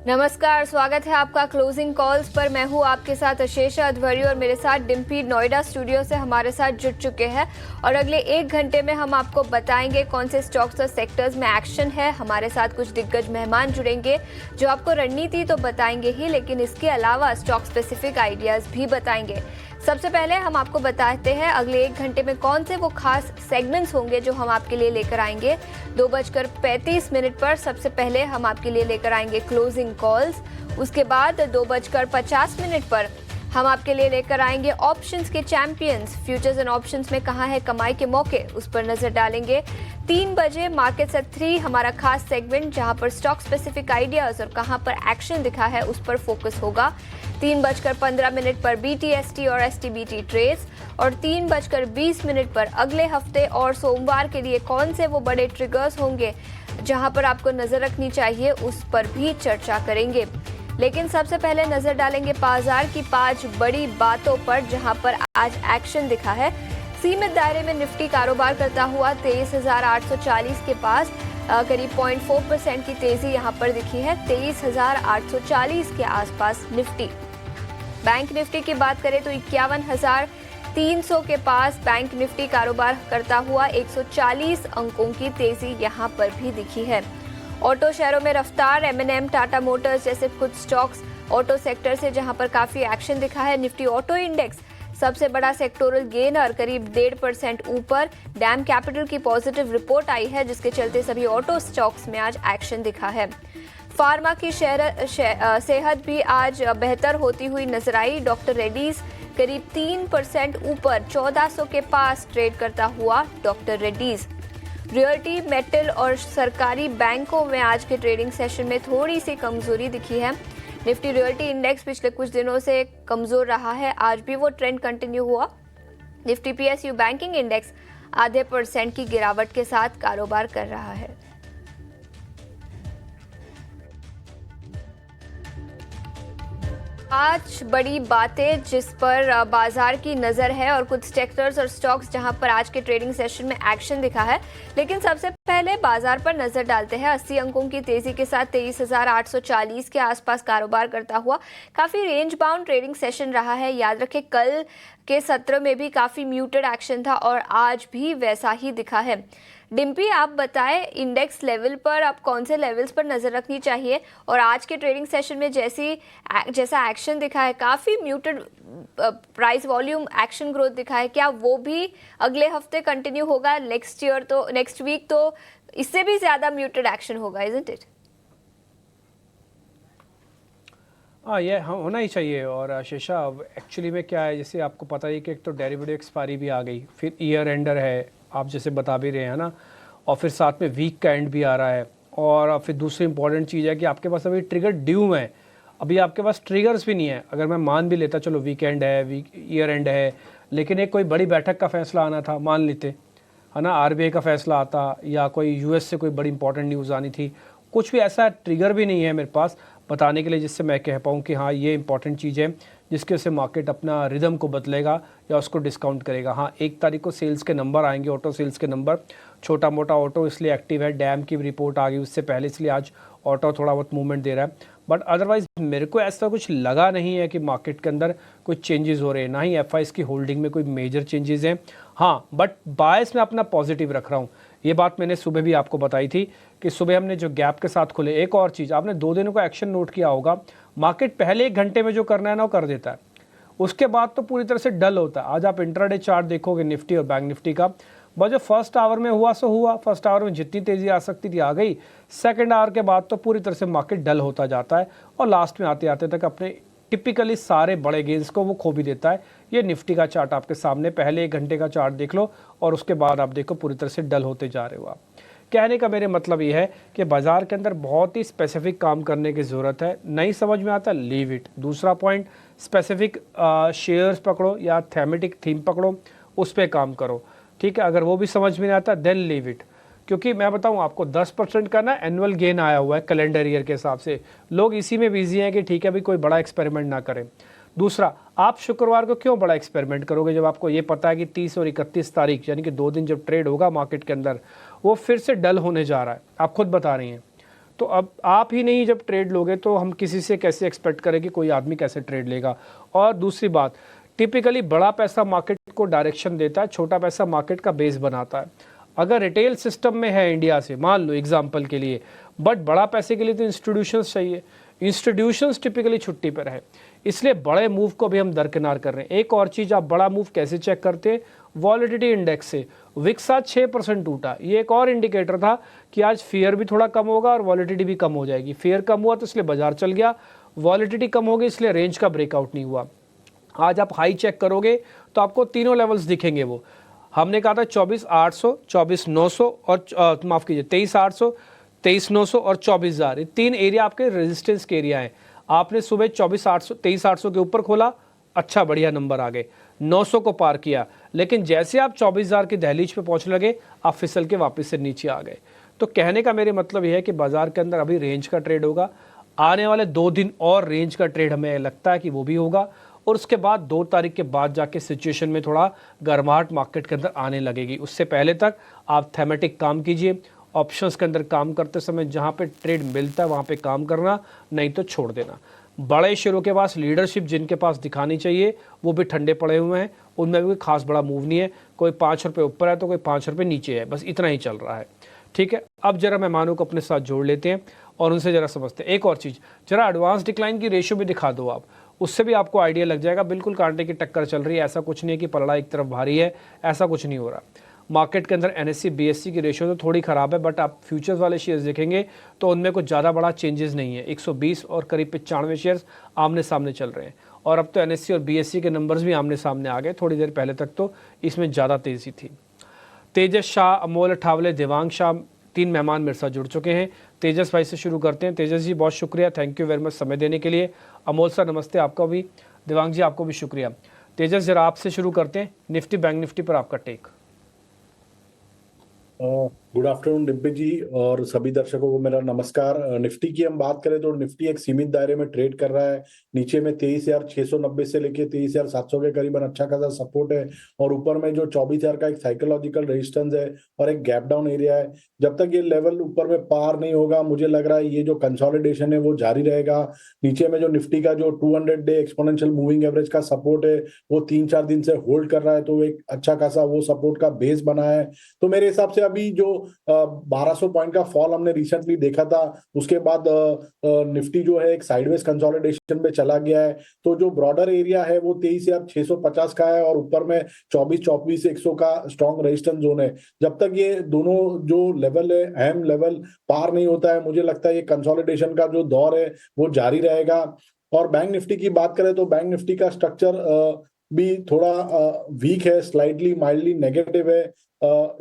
नमस्कार, स्वागत है आपका क्लोजिंग कॉल्स पर। मैं हूं आपके साथ अशेषा अध्वर्यु और मेरे साथ डिम्पी नोएडा स्टूडियो से हमारे साथ जुड़ चुके हैं। और अगले 1 घंटे में हम आपको बताएंगे कौन से स्टॉक्स और सेक्टर्स में एक्शन है। हमारे साथ कुछ दिग्गज मेहमान जुड़ेंगे जो आपको रणनीति तो बताएंगे ही, लेकिन इसके अलावा स्टॉक स्पेसिफिक आइडियाज़ भी बताएंगे। सबसे पहले हम आपको बताते हैं अगले 1 घंटे में कौन से वो खास सेगमेंट्स होंगे जो हम आपके लिए लेकर आएंगे। 2:35 पर सबसे पहले हम आपके लिए लेकर आएंगे क्लोजिंग कॉल्स। उसके बाद 2:50 पर हम आपके लिए लेकर आएंगे ऑप्शंस के चैंपियंस, फ्यूचर्स एंड ऑप्शंस में कहाँ है कमाई के मौके, उस पर नजर डालेंगे। 3 बजे मार्केट्स एट 3 हमारा खास सेगमेंट जहां पर स्टॉक स्पेसिफिक आइडियाज और कहां पर एक्शन दिखा है उस पर फोकस होगा। 3:15 पर BTST और STBT ट्रेड्स और 3:20 पर अगले हफ्ते और सोमवार के लिए कौन से वो बड़े ट्रिगर्स होंगे जहां पर आपको नजर रखनी चाहिए, उस पर भी चर्चा करेंगे। लेकिन सबसे पहले नजर डालेंगे बाजार की 5 बड़ी बातों पर जहां पर आज एक्शन दिखा है। सीमित दायरे में निफ्टी कारोबार करता हुआ 23,840 के पास करीब 0.4% की तेजी यहां पर दिखी है। 23,840 के आसपास निफ्टी। बैंक निफ्टी की बात करें तो 51,300 के पास बैंक निफ्टी कारोबार करता हुआ 140 अंकों की तेजी यहां पर भी दिखी है। ऑटो शेयरों में रफ्तार, M&M, टाटा मोटर्स जैसे कुछ स्टॉक्स ऑटो सेक्टर से जहां पर काफी एक्शन दिखा है। निफ्टी ऑटो इंडेक्स सबसे बड़ा सेक्टोरल गेनर, करीब 1.5% ऊपर। डैम कैपिटल की पॉजिटिव रिपोर्ट आई है जिसके चलते सभी ऑटो स्टॉक्स में आज एक्शन दिखा है। फार्मा की सेहत भी आज बेहतर होती हुई नजर आई। डॉक्टर रेड्डीज करीब 3% ऊपर, 1400 के पास ट्रेड करता हुआ डॉक्टर रेड्डीज। रियल्टी, मेटल और सरकारी बैंकों में आज के ट्रेडिंग सेशन में थोड़ी सी कमजोरी दिखी है। निफ्टी रियल्टी इंडेक्स पिछले कुछ दिनों से कमजोर रहा है, आज भी वो ट्रेंड कंटिन्यू हुआ। निफ्टी PSU बैंकिंग इंडेक्स आधे % की गिरावट के साथ कारोबार कर रहा है। आज बड़ी बातें जिस पर बाजार की नज़र है और कुछ सेक्टर्स और स्टॉक्स जहां पर आज के ट्रेडिंग सेशन में एक्शन दिखा है। लेकिन सबसे पहले बाजार पर नज़र डालते हैं। 80 अंकों की तेजी के साथ 23,840 के आसपास कारोबार करता हुआ काफ़ी रेंज बाउंड ट्रेडिंग सेशन रहा है। याद रखें कल के सत्र में भी काफ़ी म्यूटेड एक्शन था और आज भी वैसा ही दिखा है। डिम्पी, आप बताएं इंडेक्स लेवल पर आप कौन से लेवल्स पर नज़र रखनी चाहिए और आज के ट्रेडिंग सेशन में जैसा एक्शन दिखा है, काफ़ी muted price volume action growth दिखा है, क्या वो भी अगले हफ्ते कंटिन्यू होगा? नेक्स्ट वीक तो इससे भी ज़्यादा म्यूटेड एक्शन होगा, इजंट इट? हाँ, ये होना ही चाहिए। और शेषा एक्चुअली में क्या है, जैसे आपको पता ही कि एक तो डेरिवेटिव एक्सपायरी भी आ गई, फिर ईयर एंडर है, आप जैसे बता भी रहे हैं ना, और फिर साथ में वीक का एंड भी आ रहा है। और फिर दूसरी इंपॉर्टेंट चीज़ है कि आपके पास अभी ट्रिगर ड्यू है, अभी आपके पास ट्रिगर्स भी नहीं है। अगर मैं मान भी लेता चलो वीकेंड है, ईयर एंड है, लेकिन एक कोई बड़ी बैठक का फैसला आना था, मान लेते है ना, RBI का फैसला आता या कोई US से कोई बड़ी इंपॉर्टेंट न्यूज़ आनी थी, कुछ भी ऐसा ट्रिगर भी नहीं है मेरे पास बताने के लिए जिससे मैं कह पाऊँ कि हाँ ये इंपॉर्टेंट चीज़ है जिसके वजह से मार्केट अपना रिदम को बदलेगा या उसको डिस्काउंट करेगा। हाँ, 1 तारीख को सेल्स के नंबर आएंगे, ऑटो सेल्स के नंबर। छोटा मोटा ऑटो इसलिए एक्टिव है, डैम की रिपोर्ट आ गई उससे पहले, इसलिए आज ऑटो थोड़ा बहुत मूवमेंट दे रहा है। बट अदरवाइज मेरे को ऐसा कुछ लगा नहीं है कि मार्केट के अंदर कुछ चेंजेस हो रहे हैं, ना ही FIs की होल्डिंग में कोई मेजर चेंजेस हैं। हाँ, बट बायस में अपना पॉजिटिव रख रहा हूँ। ये बात मैंने सुबह भी आपको बताई थी कि सुबह हमने जो गैप के साथ खुले। एक और चीज़, आपने 2 दिनों का एक्शन नोट किया होगा, मार्केट पहले 1 घंटे में जो करना है ना वो कर देता है, उसके बाद तो पूरी तरह से डल होता है। आज आप इंट्राडे चार्ट देखोगे निफ्टी और बैंक निफ्टी का, बस जो फर्स्ट आवर में हुआ सो हुआ, फर्स्ट आवर में जितनी तेज़ी आ सकती थी आ गई, सेकंड आवर के बाद तो पूरी तरह से मार्केट डल होता जाता है और लास्ट में आते आते तक अपने टिपिकली सारे बड़े गेंस को वो खो भी देता है। ये निफ्टी का चार्ट आपके सामने, पहले 1 घंटे का चार्ट देख लो और उसके बाद आप देखो पूरी तरह से डल होते जा रहे हो आप। कहने का मेरे मतलब ये है कि बाज़ार के अंदर बहुत ही स्पेसिफिक काम करने की ज़रूरत है। नहीं समझ में आता, लीव इट। दूसरा पॉइंट, स्पेसिफिक शेयर्स पकड़ो या थेमेटिक थीम पकड़ो, उस पर काम करो, ठीक है। अगर वो भी समझ में नहीं आता देन लीव इट। क्योंकि मैं बताऊं आपको 10% का ना एनुअल गेन आया हुआ है कैलेंडर ईयर के हिसाब से, लोग इसी में बिजी हैं कि ठीक है भाई कोई बड़ा एक्सपेरिमेंट ना करें। दूसरा, आप शुक्रवार को क्यों बड़ा एक्सपेरिमेंट करोगे जब आपको ये पता है कि 30 और 31 तारीख यानी कि 2 दिन जब ट्रेड होगा मार्केट के अंदर वो फिर से डल होने जा रहा है, आप खुद बता रही हैं। तो अब आप ही नहीं जब ट्रेड लोगे तो हम किसी से कैसे एक्सपेक्ट करें कि कोई आदमी कैसे ट्रेड लेगा। और दूसरी बात, टिपिकली बड़ा पैसा मार्केट को डायरेक्शन देता है, छोटा पैसा मार्केट का बेस बनाता है। अगर रिटेल सिस्टम में है इंडिया से, मान लो एग्जांपल के लिए, बट बड़ा पैसे के लिए तो इंस्टीट्यूशंस चाहिए, इंस्टीट्यूशंस टिपिकली छुट्टी पर है, इसलिए बड़े मूव को भी हम दरकिनार कर रहे हैं। एक और चीज़, आप बड़ा मूव कैसे चेक करते हैं? वॉलिडिटी इंडेक्स से। विक्स आज 6% टूटा, ये एक और इंडिकेटर था कि आज फियर भी थोड़ा कम होगा और वॉलिडिटी भी कम हो जाएगी। फियर कम हुआ तो इसलिए बाजार चल गया, वॉलिडिटी कम हो गई इसलिए रेंज का ब्रेकआउट नहीं हुआ। आज आप हाई चेक करोगे तो आपको तीनों लेवल्स दिखेंगे। वो हमने कहा था 24,800, 24,900 और माफ़ कीजिए 23,800, 23,900 और 24,000, ये 3 एरिया आपके रेजिस्टेंस के एरिया हैं। आपने सुबह 24,800, 23,800 के ऊपर खोला, अच्छा बढ़िया नंबर आ गए, 900 को पार किया, लेकिन जैसे आप 24,000 की दहलीज पे पहुंच लगे, आप फिसल के वापस से नीचे आ गए। तो कहने का मेरे मतलब यह है कि बाजार के अंदर अभी रेंज का ट्रेड होगा, आने वाले 2 दिन और रेंज का ट्रेड हमें लगता है कि वो भी होगा, और उसके बाद 2 तारीख के बाद जाके सिचुएशन में थोड़ा गर्माहट मार्केट के अंदर आने लगेगी। उससे पहले तक आप थेमेटिक काम कीजिए, ऑप्शंस के अंदर काम करते समय जहाँ पे ट्रेड मिलता है वहाँ पे काम करना, नहीं तो छोड़ देना। बड़े शेयरों के पास लीडरशिप जिनके पास दिखानी चाहिए वो भी ठंडे पड़े हुए हैं, उनमें भी कोई खास बड़ा मूव नहीं है, कोई 5 रुपये ऊपर है तो कोई 5 रुपये नीचे है, बस इतना ही चल रहा है। ठीक है, अब जरा मेहमानों को अपने साथ जोड़ लेते हैं और उनसे जरा समझते हैं। एक और चीज़, जरा एडवांस डिक्लाइन की रेशियो भी दिखा दो आप, उससे भी आपको आइडिया लग जाएगा। बिल्कुल कांटे की टक्कर चल रही है, ऐसा कुछ नहीं है कि पलड़ा एक तरफ भारी है, ऐसा कुछ नहीं हो रहा। मार्केट के अंदर NSE BSE की रेशियो तो थोड़ी ख़राब है, बट आप फ्यूचर्स वाले शेयर्स देखेंगे तो उनमें कुछ ज़्यादा बड़ा चेंजेस नहीं है। 120 और करीब 95 शेयर्स आमने सामने चल रहे हैं, और अब तो NSE और BSE के नंबर्स भी आमने सामने आ गए। थोड़ी देर पहले तक तो इसमें ज़्यादा तेज़ी थी। तेजस शाह, अमोल अठावले, देवांग शाह, 3 मेहमान मेरे साथ जुड़ चुके हैं। तेजस भाई से शुरू करते हैं। तेजस जी बहुत शुक्रिया, थैंक यू वेरी मच समय देने के लिए। अमोल सर नमस्ते आपका भी, देवांग जी आपको भी शुक्रिया। तेजस जरा आपसे शुरू करते हैं, निफ्टी बैंक निफ्टी पर आपका टेक। गुड आफ्टरनून डिम्पी जी और सभी दर्शकों को मेरा नमस्कार। निफ्टी की हम बात करें तो निफ्टी एक सीमित दायरे में ट्रेड कर रहा है। नीचे में 23,690 से लेके 23,700 के करीबन अच्छा खासा सपोर्ट है, और ऊपर में जो 24,000 का एक साइकोलॉजिकल रेजिस्टेंस है और एक गैप डाउन एरिया है। जब तक ये लेवल ऊपर में पार नहीं होगा, मुझे लग रहा है ये जो कंसोलिडेशन है वो जारी रहेगा। नीचे में जो निफ्टी का जो 200 डे एक्सपोनेंशियल मूविंग एवरेज का सपोर्ट है वो 3-4 दिन से होल्ड कर रहा है, तो एक अच्छा खासा वो सपोर्ट का बेस बना है। तो मेरे हिसाब से अभी जो 1200 पॉइंट का फॉल हमने रिसेंटली देखा था, उसके बाद निफ्टी जो है एक साइडवेज कंसोलिडेशन में चला गया है। तो जो ब्रॉडर एरिया है वो 23,650 का है, और ऊपर में 24,100 का स्ट्रॉन्ग रेजिस्टेंस जोन है। जब तक ये दोनों जो लेवल है, अहम लेवल पार नहीं होता है, मुझे लगता है ये कंसोलिडेशन का जो दौर है वो जारी रहेगा। और बैंक निफ्टी की बात करें तो बैंक निफ्टी का स्ट्रक्चर भी थोड़ा वीक है, स्लाइटली माइल्डली नेगेटिव है।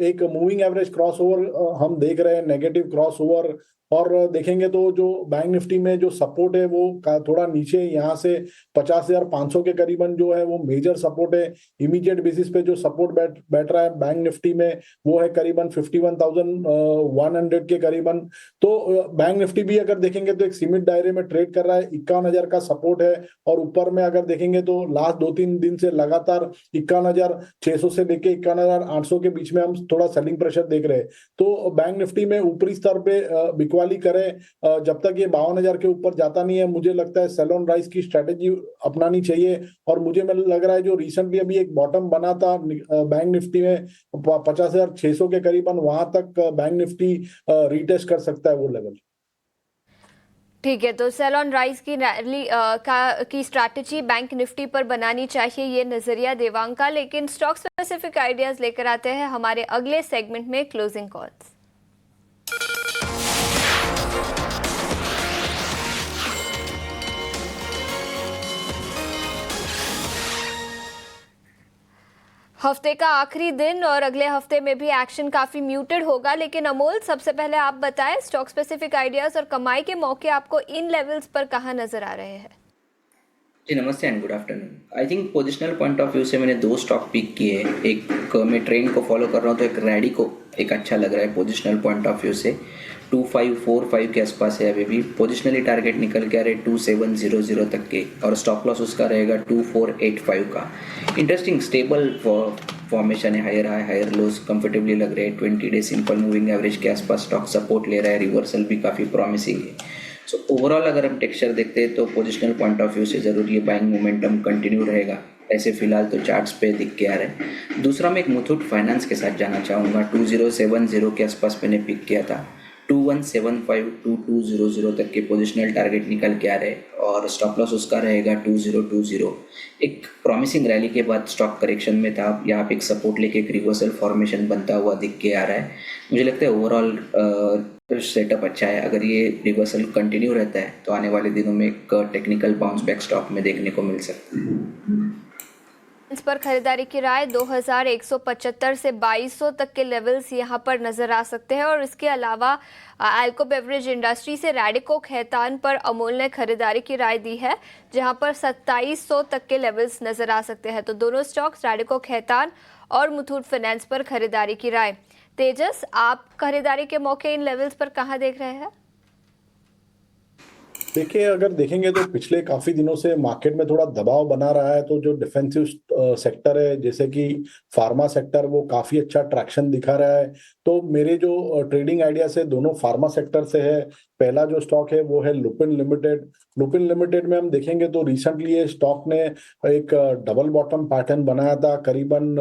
एक मूविंग एवरेज क्रॉसओवर हम देख रहे हैं, नेगेटिव क्रॉसओवर। और देखेंगे तो जो बैंक निफ्टी में जो सपोर्ट है वो थोड़ा नीचे, यहाँ से 50,500 के करीबन जो है वो मेजर सपोर्ट है। इमीडिएट बेसिस पे जो सपोर्ट बैठ रहा है बैंक निफ्टी में वो है करीबन 51,100 के करीबन। तो बैंक निफ्टी भी अगर देखेंगे तो एक सीमित दायरे में ट्रेड कर रहा है। 51,000 का सपोर्ट है, और ऊपर में अगर देखेंगे तो लास्ट 2-3 दिन से लगातार 51,600 से लेके 51,800 के बीच में हम थोड़ा सेलिंग प्रेशर देख रहे हैं। तो बैंक निफ्टी में ऊपरी स्तर पे बिकवाली करें, जब तक ये 52,000 के ऊपर जाता नहीं है, मुझे लगता है सेल ऑन राइज की स्ट्रेटेजी अपनानी चाहिए। और मुझे लग रहा है जो रिसेंटली अभी एक बॉटम बना था बैंक निफ्टी में 50,600 के करीबन, वहां तक बैंक निफ्टी रीटेस्ट कर सकता है वो लेवल। ठीक है, तो सेल ऑन राइज की रैली की स्ट्रैटेजी बैंक निफ्टी पर बनानी चाहिए, ये नजरिया देवांग का। लेकिन स्टॉक स्पेसिफिक आइडियाज लेकर आते हैं हमारे अगले सेगमेंट में, क्लोजिंग कॉल्स। हफ्ते का आखिरी दिन और अगले हफ्ते में भी एक्शन काफी म्यूटेड होगा, लेकिन अमोल सबसे पहले आप बताएं स्टॉक स्पेसिफिक आइडियाज और कमाई के मौके आपको इन लेवल्स पर कहां नजर आ रहे हैं? जी नमस्ते and good afternoon. I think positional point of view से मैंने 2 स्टॉक पिक किए हैं। एक मैं ट्रेंड को फॉलो कर रहा हूँ तो एक रैडी को एक अच्छा लग रहा है पोजिशनल पॉइंट ऑफ व्यू से। 2545 के आसपास है अभी भी। पोजिशनली टारगेट निकल के आ रहे 2700 तक के, और स्टॉप लॉस उसका रहेगा 2485 का। इंटरेस्टिंग स्टेबल फॉर्मेशन है, higher high higher lows comfortably लग रहे हैं। 20 डे सिंपल मूविंग एवरेज के आसपास स्टॉक सपोर्ट ले रहा है, रिवर्सल भी काफ़ी प्रॉमिसिंग है। सो ओवरऑल अगर हम टेक्सचर देखते हैं तो पोजिशनल पॉइंट ऑफ व्यू से ज़रूर ये बाइंग मोमेंटम कंटिन्यू रहेगा, ऐसे फिलहाल तो चार्ट्स पे दिख के आ रहे हैं। दूसरा मैं एक मुथूट फाइनेंस के साथ जाना चाहूँगा। 2070 के आसपास मैंने पिक किया था, 2175 2200 तक के पोजिशनल टारगेट निकल के आ रहे हैं, और स्टॉप लॉस उसका रहेगा 2020। एक प्रॉमिसिंग रैली के बाद स्टॉक करेक्शन में था, यहाँ पे एक सपोर्ट लेके एक रिवर्सल फॉर्मेशन बनता हुआ दिख के आ रहा है। मुझे लगता है ओवरऑल सेटअप अच्छा है। अगर ये रिवर्सल कंटिन्यू रहता है तो आने वाले दिनों में एक टेक्निकल बाउंस बैक स्टॉक में देखने को मिल सकता है। इस पर खरीदारी की राय 2175 से 2200 तक के लेवल्स यहां पर नजर आ सकते हैं। और इसके अलावा अल्को बेवरेज इंडस्ट्री से रैडिको खैतान पर अमूल ने खरीदारी की राय दी है, जहां पर 2700 तक के लेवल्स नजर आ सकते हैं। तो दोनों स्टॉक्स रैडिको खैतान और मुथूट फाइनेंस पर खरीदारी की राय। तेजस, आप खरीदारी के मौके इन लेवल्स पर कहां देख रहे हैं? देखिए, अगर देखेंगे तो पिछले काफी दिनों से मार्केट में थोड़ा दबाव बना रहा है, तो जो डिफेंसिव सेक्टर है जैसे कि फार्मा सेक्टर, वो काफी अच्छा ट्रैक्शन दिखा रहा है। तो मेरे जो ट्रेडिंग आइडिया से दोनों फार्मा सेक्टर से है। पहला जो स्टॉक है वो है लुपिन लिमिटेड। लुपिन लिमिटेड में हम देखेंगे तो रिसेंटली ये स्टॉक ने एक डबल बॉटम पैटर्न बनाया था करीबन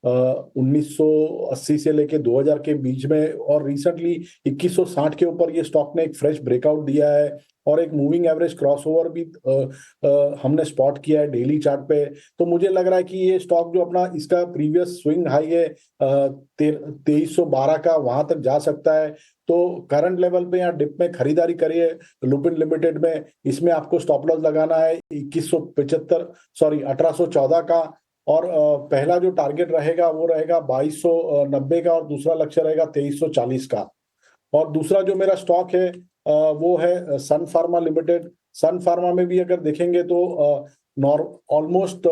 1980 से लेके 2000 के बीच में, और रिसेंटली 2160 के ऊपर ये स्टॉक ने एक फ्रेश ब्रेकआउट दिया है, और एक मूविंग एवरेज क्रॉसओवर भी हमने स्पॉट किया है डेली चार्ट पे। तो मुझे लग रहा है कि ये स्टॉक जो अपना इसका प्रीवियस स्विंग हाई है 2312 का, वहां तक जा सकता है। तो करंट लेवल पे यहाँ डिप में खरीदारी करिए लुपिन लिमिटेड में। इसमें आपको स्टॉप लॉस लगाना है 1814 का, और पहला जो टारगेट रहेगा वो रहेगा 2290 का, और दूसरा लक्ष्य रहेगा 2340 का। और दूसरा जो मेरा स्टॉक है वो है सन फार्मा लिमिटेड। सन फार्मा में भी अगर देखेंगे तो ऑलमोस्ट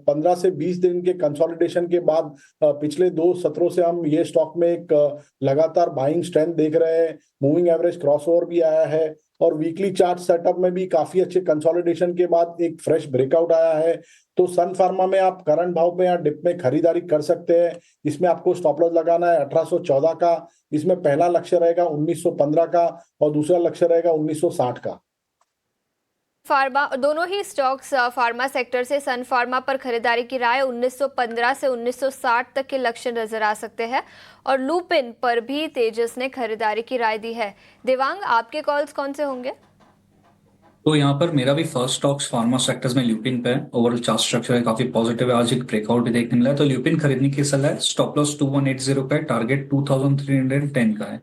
15 से 20 दिन के कंसोलिडेशन के बाद पिछले 2 सत्रों से हम ये स्टॉक में एक लगातार बाइंग स्ट्रेंथ देख रहे हैं। मूविंग एवरेज क्रॉसओवर भी आया है, और वीकली चार्ट सेटअप में भी काफी अच्छे कंसोलिडेशन के बाद एक फ्रेश ब्रेकआउट आया है। तो सन फार्मा में आप करंट भाव पे या डिप में खरीदारी कर सकते हैं। इसमें आपको स्टॉप लॉस लगाना है 1814 का। इसमें पहला लक्ष्य रहेगा 1915 का, और दूसरा लक्ष्य रहेगा 1960 का। फार्मा, दोनों ही स्टॉक्स फार्मा सेक्टर से सन फार्मा पर खरीदारी की राय 1915 से 1960 तक के लक्ष्य नजर आ सकते हैं, और लुपिन पर भी तेजस ने खरीदारी की राय दी है। देवांग, आपके कॉल्स कौन से होंगे? तो यहाँ पर मेरा भी फर्स्ट स्टॉक्स फार्मा सेक्टर्स में ल्यूपिन पे है। ओवरऑल चार्ट स्ट्रक्चर है काफी पॉजिटिव है, आज एक ब्रेकआउट भी देखने मिला है, तो ल्यूपिन खरीदने की सलाह है। स्टॉप लॉस 2180 का है, टारगेट 2310 का है।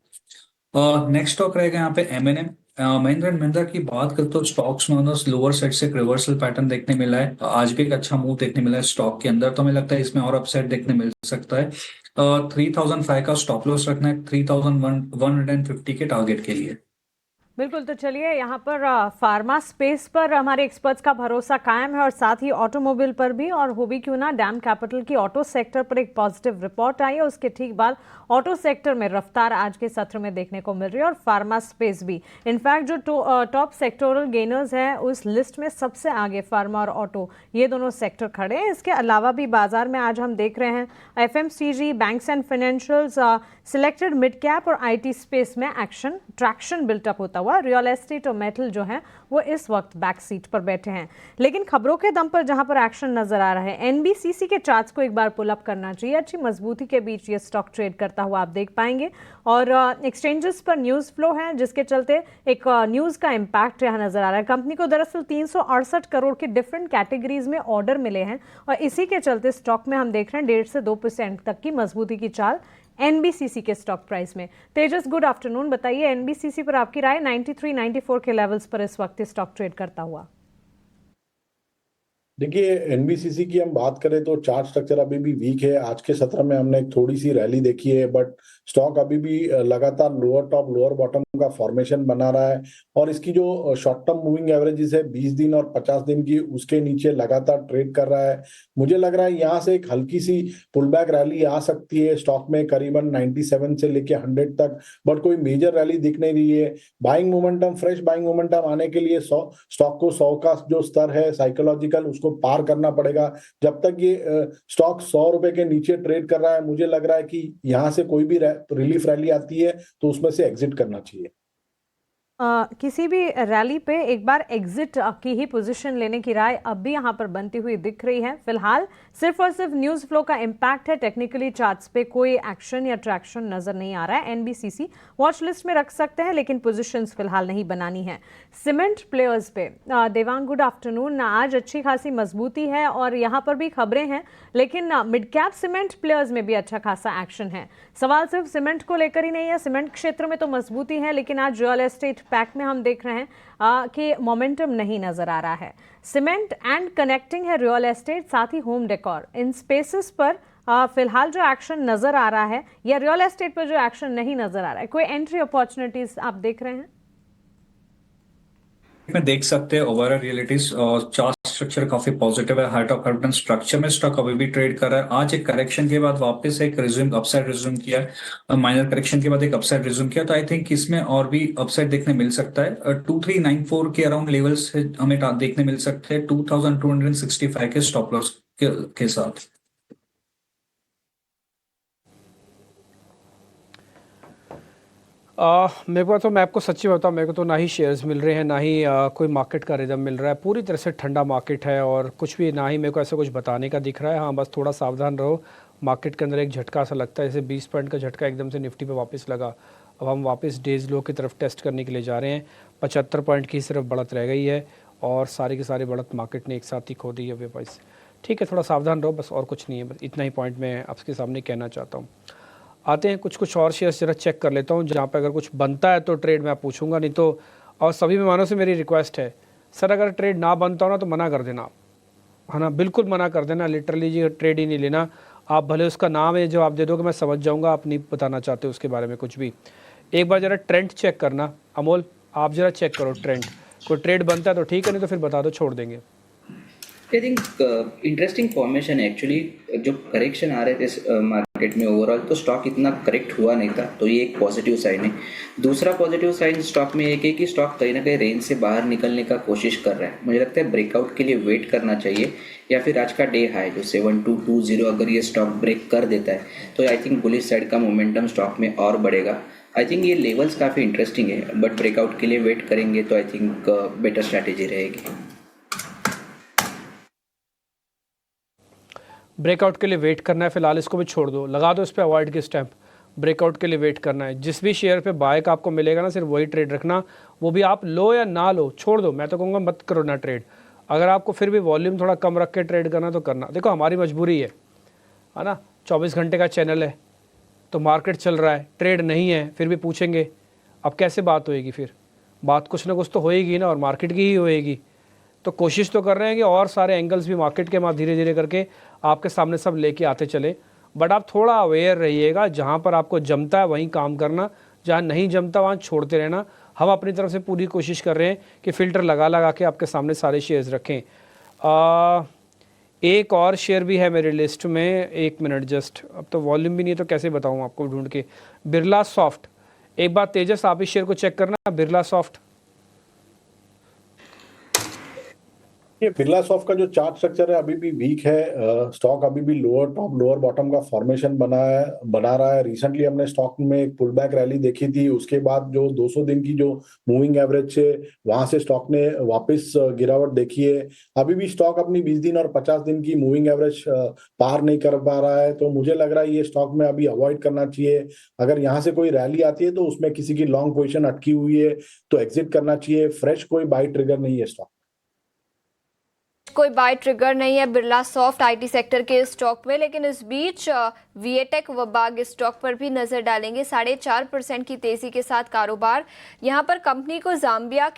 नेक्स्ट स्टॉक रहेगा यहाँ पे M&M। महिंद्रा एंड महिंद्रा की बात करें तो स्टॉक्स में लोअर साइड से एक रिवर्सल पैटर्न देखने मिला है। आज भी एक अच्छा मूव देखने मिला है स्टॉक के अंदर, तो हमें लगता है इसमें और अपसाइड देखने मिल सकता है। 3005 का स्टॉप लॉस रखना है 3150 के टारगेट के लिए। बिल्कुल, तो चलिए यहाँ पर फार्मा स्पेस पर हमारे एक्सपर्ट्स का भरोसा कायम है, और साथ ही ऑटोमोबाइल पर भी। और हो भी क्यों ना, डैम कैपिटल की ऑटो सेक्टर पर एक पॉजिटिव रिपोर्ट आई है, उसके ठीक बाद ऑटो सेक्टर में रफ्तार आज के सत्र में देखने को मिल रही है, और फार्मा स्पेस भी। इनफैक्ट जो टॉप सेक्टोरल गेनर्स हैं उस लिस्ट में सबसे आगे फार्मा और ऑटो, ये दोनों सेक्टर खड़े हैं। इसके अलावा भी बाजार में आज हम देख रहे हैं FMCG, banks and financials, selected mid cap और IT स्पेस में ट्रैक्शन बिल्टअप होता हुआ। रियल एस्टेट और मेटल जो है वो इस वक्त बैक सीट पर बैठे हैं। लेकिन खबरों के दम पर जहां पर एक्शन नजर आ रहा है, NBCC के चार्ट्स को एक बार पुल अप करना चाहिए। अच्छी मजबूती के बीच ये स्टॉक ट्रेड करता हुआ आप देख पाएंगे, और एक्सचेंजेस पर न्यूज़ फ्लो है, जिसके चलते एक न्यूज़ का इम्पैक्ट यहाँ नजर आ रहा है। कंपनी को दरअसल 368 करोड़ के डिफरेंट कैटेगरीज में ऑर्डर मिले हैं, और इसी के चलते स्टॉक में हम देख रहे हैं 1.5 से 2% तक की मजबूती की चाल NBCC के स्टॉक प्राइस में। तेजस, गुड आफ्टरनून, बताइए NBCC पर आपकी राय। 93-94 के लेवल्स पर इस वक्त स्टॉक ट्रेड करता हुआ। देखिए, एनबीसीसी की हम बात करें तो चार्ट स्ट्रक्चर अभी भी वीक है। आज के सत्र में हमने एक थोड़ी सी रैली देखी है, बट स्टॉक अभी भी लगातार लोअर टॉप लोअर बॉटम का फॉर्मेशन बना रहा है। और इसकी जो शॉर्ट टर्म मूविंग एवरेजेस है 20 दिन और 50 दिन की, उसके नीचे लगातार ट्रेड कर रहा है। मुझे लग रहा है यहाँ से एक हल्की सी पुल बैक रैली आ सकती है स्टॉक में, करीबन 97 से लेके 100 तक, बट कोई मेजर रैली दिख नहीं रही है। Buying momentum, fresh buying momentum आने के लिए स्टॉक को 100 का जो स्तर है साइकोलॉजिकल, उसको पार करना पड़ेगा। जब तक ये स्टॉक 100 रुपए के नीचे ट्रेड कर रहा है, मुझे लग रहा है कि यहाँ से कोई भी रिलीफ रैली आती है तो उसमें से एग्जिट करना चाहिए। किसी भी रैली पे एक बार एग्जिट की ही पोजीशन लेने की राय अब भी यहां पर बनती हुई दिख रही है। फिलहाल सिर्फ और सिर्फ न्यूज फ्लो का इंपैक्ट है, टेक्निकली चार्ट्स पे कोई एक्शन या ट्रैक्शन नजर नहीं आ रहा है। एनबीसीसी वॉच लिस्ट में रख सकते हैं, लेकिन पोजीशंस फिलहाल नहीं बनानी है। सीमेंट प्लेयर्स पे देवांग, गुड आफ्टरनून। आज अच्छी खासी मजबूती है और यहाँ पर भी खबरें हैं, लेकिन मिड कैप सीमेंट प्लेयर्स में भी अच्छा खासा एक्शन है। सवाल सिर्फ सीमेंट को लेकर ही नहीं है, सीमेंट क्षेत्र में तो मजबूती है, लेकिन आज रियल एस्टेट पैक में हम देख रहे हैं कि मोमेंटम नहीं नजर आ रहा है। सीमेंट एंड कनेक्टिंग है रियल एस्टेट, साथ ही होम डेकोर, इन स्पेसेस पर फिलहाल जो एक्शन नजर आ रहा है या रियल एस्टेट पर जो एक्शन नहीं नजर आ रहा है, कोई एंट्री अपॉर्चुनिटीज आप देख रहे हैं? में देख सकते हैं ओवरऑल रियलिटीज और चार्ट स्ट्रक्चर काफी पॉजिटिव है। हाइट ऑफ कैपिटल स्ट्रक्चर में स्टॉक अभी भी ट्रेड कर रहा है। आज एक करेक्शन के बाद वापस एक रिज्यूम अपसाइड रिज्यूम किया है, माइनर करेक्शन के बाद एक अपसाइड रिज्यूम किया, तो आई थिंक इसमें और भी अपसाइड देखने मिल सकता है। 2394 के अराउंड लेवल्स हमें देखने मिल सकते हैं 2265 के स्टॉप लॉस के साथ। मेरे को तो, मैं आपको सच्ची बताऊँ, मेरे को तो ना ही शेयर्स मिल रहे हैं, ना ही कोई मार्केट का रिदम मिल रहा है। पूरी तरह से ठंडा मार्केट है और कुछ भी, ना ही मेरे को ऐसा कुछ बताने का दिख रहा है। हाँ, बस थोड़ा सावधान रहो। मार्केट के अंदर एक झटका सा लगता है, जैसे 20 पॉइंट का झटका एकदम से निफ्टी पे वापस लगा। अब हम वापस डेज लो की तरफ टेस्ट करने के लिए जा रहे हैं। 75 पॉइंट की सिर्फ बढ़त रह गई है और सारी की सारी बढ़त मार्केट ने एक साथ ही खो दी है वापस। ठीक है, थोड़ा सावधान रहो, बस और कुछ नहीं है। बस इतना ही पॉइंट मैं आपके सामने कहना चाहता हूँ। आते हैं कुछ और शेयर्स जरा चेक कर लेता हूँ, जहाँ पे अगर कुछ बनता है तो ट्रेड मैं पूछूंगा, नहीं तो। और सभी मेहमानों से मेरी रिक्वेस्ट है, सर अगर ट्रेड ना बनता हो ना तो मना कर देना, है ना, बिल्कुल मना कर देना। लिटरली जी ट्रेड ही नहीं लेना। आप भले उसका नाम है जो आप दे दोगे, मैं समझ जाऊँगा आप नहीं बताना चाहते उसके बारे में कुछ भी। एक बार ज़रा ट्रेंड चेक करना। अमोल, आप ज़रा चेक करो ट्रेंड, कोई ट्रेड बनता है तो ठीक है, नहीं तो फिर बता दो, छोड़ देंगे। आई थिंक इंटरेस्टिंग फॉर्मेशन है एक्चुअली। जो करेक्शन आ रहे थे मार्केट में ओवरऑल, तो स्टॉक इतना करेक्ट हुआ नहीं था, तो ये एक पॉजिटिव साइन है। दूसरा पॉजिटिव साइन स्टॉक में एक है कि स्टॉक कहीं ना कहीं रेंज से बाहर निकलने का कोशिश कर रहा है। मुझे लगता है ब्रेकआउट के लिए वेट करना चाहिए, या फिर आज का डे हाई जो 7220 अगर ये स्टॉक ब्रेक कर देता है तो आई थिंक बुलिश साइड का मोमेंटम स्टॉक में और बढ़ेगा। आई थिंक ये लेवल्स काफ़ी इंटरेस्टिंग है, बट ब्रेकआउट के लिए वेट करेंगे तो आई थिंक बेटर स्ट्रैटेजी रहेगी। ब्रेकआउट के लिए वेट करना है, फिलहाल इसको भी छोड़ दो, लगा दो इस पर अवॉइड के स्टैंप। ब्रेकआउट के लिए वेट करना है। जिस भी शेयर पे बाय का आपको मिलेगा ना, सिर्फ वही ट्रेड रखना, वो भी आप लो या ना लो, छोड़ दो। मैं तो कहूँगा मत करो ना ट्रेड। अगर आपको फिर भी वॉल्यूम थोड़ा कम रख के ट्रेड करना तो करना। देखो हमारी मजबूरी है ना, 24 घंटे का चैनल है, तो मार्केट चल रहा है, ट्रेड नहीं है, फिर भी पूछेंगे, अब कैसे बात होएगी? फिर बात कुछ ना कुछ तो होएगी ना, और मार्केट की ही होएगी। तो कोशिश तो कर रहे हैं कि और सारे एंगल्स भी मार्केट के धीरे धीरे करके आपके सामने सब लेके आते चले, बट आप थोड़ा अवेयर रहिएगा। जहाँ पर आपको जमता है वहीं काम करना, जहाँ नहीं जमता वहाँ छोड़ते रहना। हम अपनी तरफ से पूरी कोशिश कर रहे हैं कि फ़िल्टर लगा लगा के आपके सामने सारे शेयर्स रखें। एक और शेयर भी है मेरी लिस्ट में, 1 मिनट जस्ट, अब तो वॉल्यूम भी नहीं है तो कैसे बताऊँ आपको ढूंढ के। बिरला सॉफ्ट, एक बार तेजस आप इस शेयर को चेक करना, बिरला सॉफ्ट। ये बिरला सॉफ्ट का जो चार्ट स्ट्रक्चर है अभी भी वीक है। स्टॉक अभी भी लोअर टॉप लोअर बॉटम का फॉर्मेशन बना रहा है। रिसेंटली हमने स्टॉक में एक पुल बैक रैली देखी थी, उसके बाद जो 200 दिन की जो मूविंग एवरेज है वहां से स्टॉक ने वापस गिरावट देखी है। अभी भी स्टॉक अपनी 20 दिन और 50 दिन की मूविंग एवरेज पार नहीं कर पा रहा है, तो मुझे लग रहा है ये स्टॉक में अभी अवॉइड करना चाहिए। अगर यहाँ से कोई रैली आती है तो उसमें किसी की लॉन्ग पोजिशन अटकी हुई है तो एग्जिट करना चाहिए। फ्रेश कोई बाई ट्रिगर नहीं है स्टॉक। कोई बाय ट्रिगर नहीं है बिरला सॉफ्ट आईटी सेक्टर के स्टॉक में, लेकिन इस बीच वीएटेक वबाग स्टॉक पर भी नजर डालेंगे। 4.5% की तेजी के साथ कारोबार। यहां पर कंपनी को जाम्बिया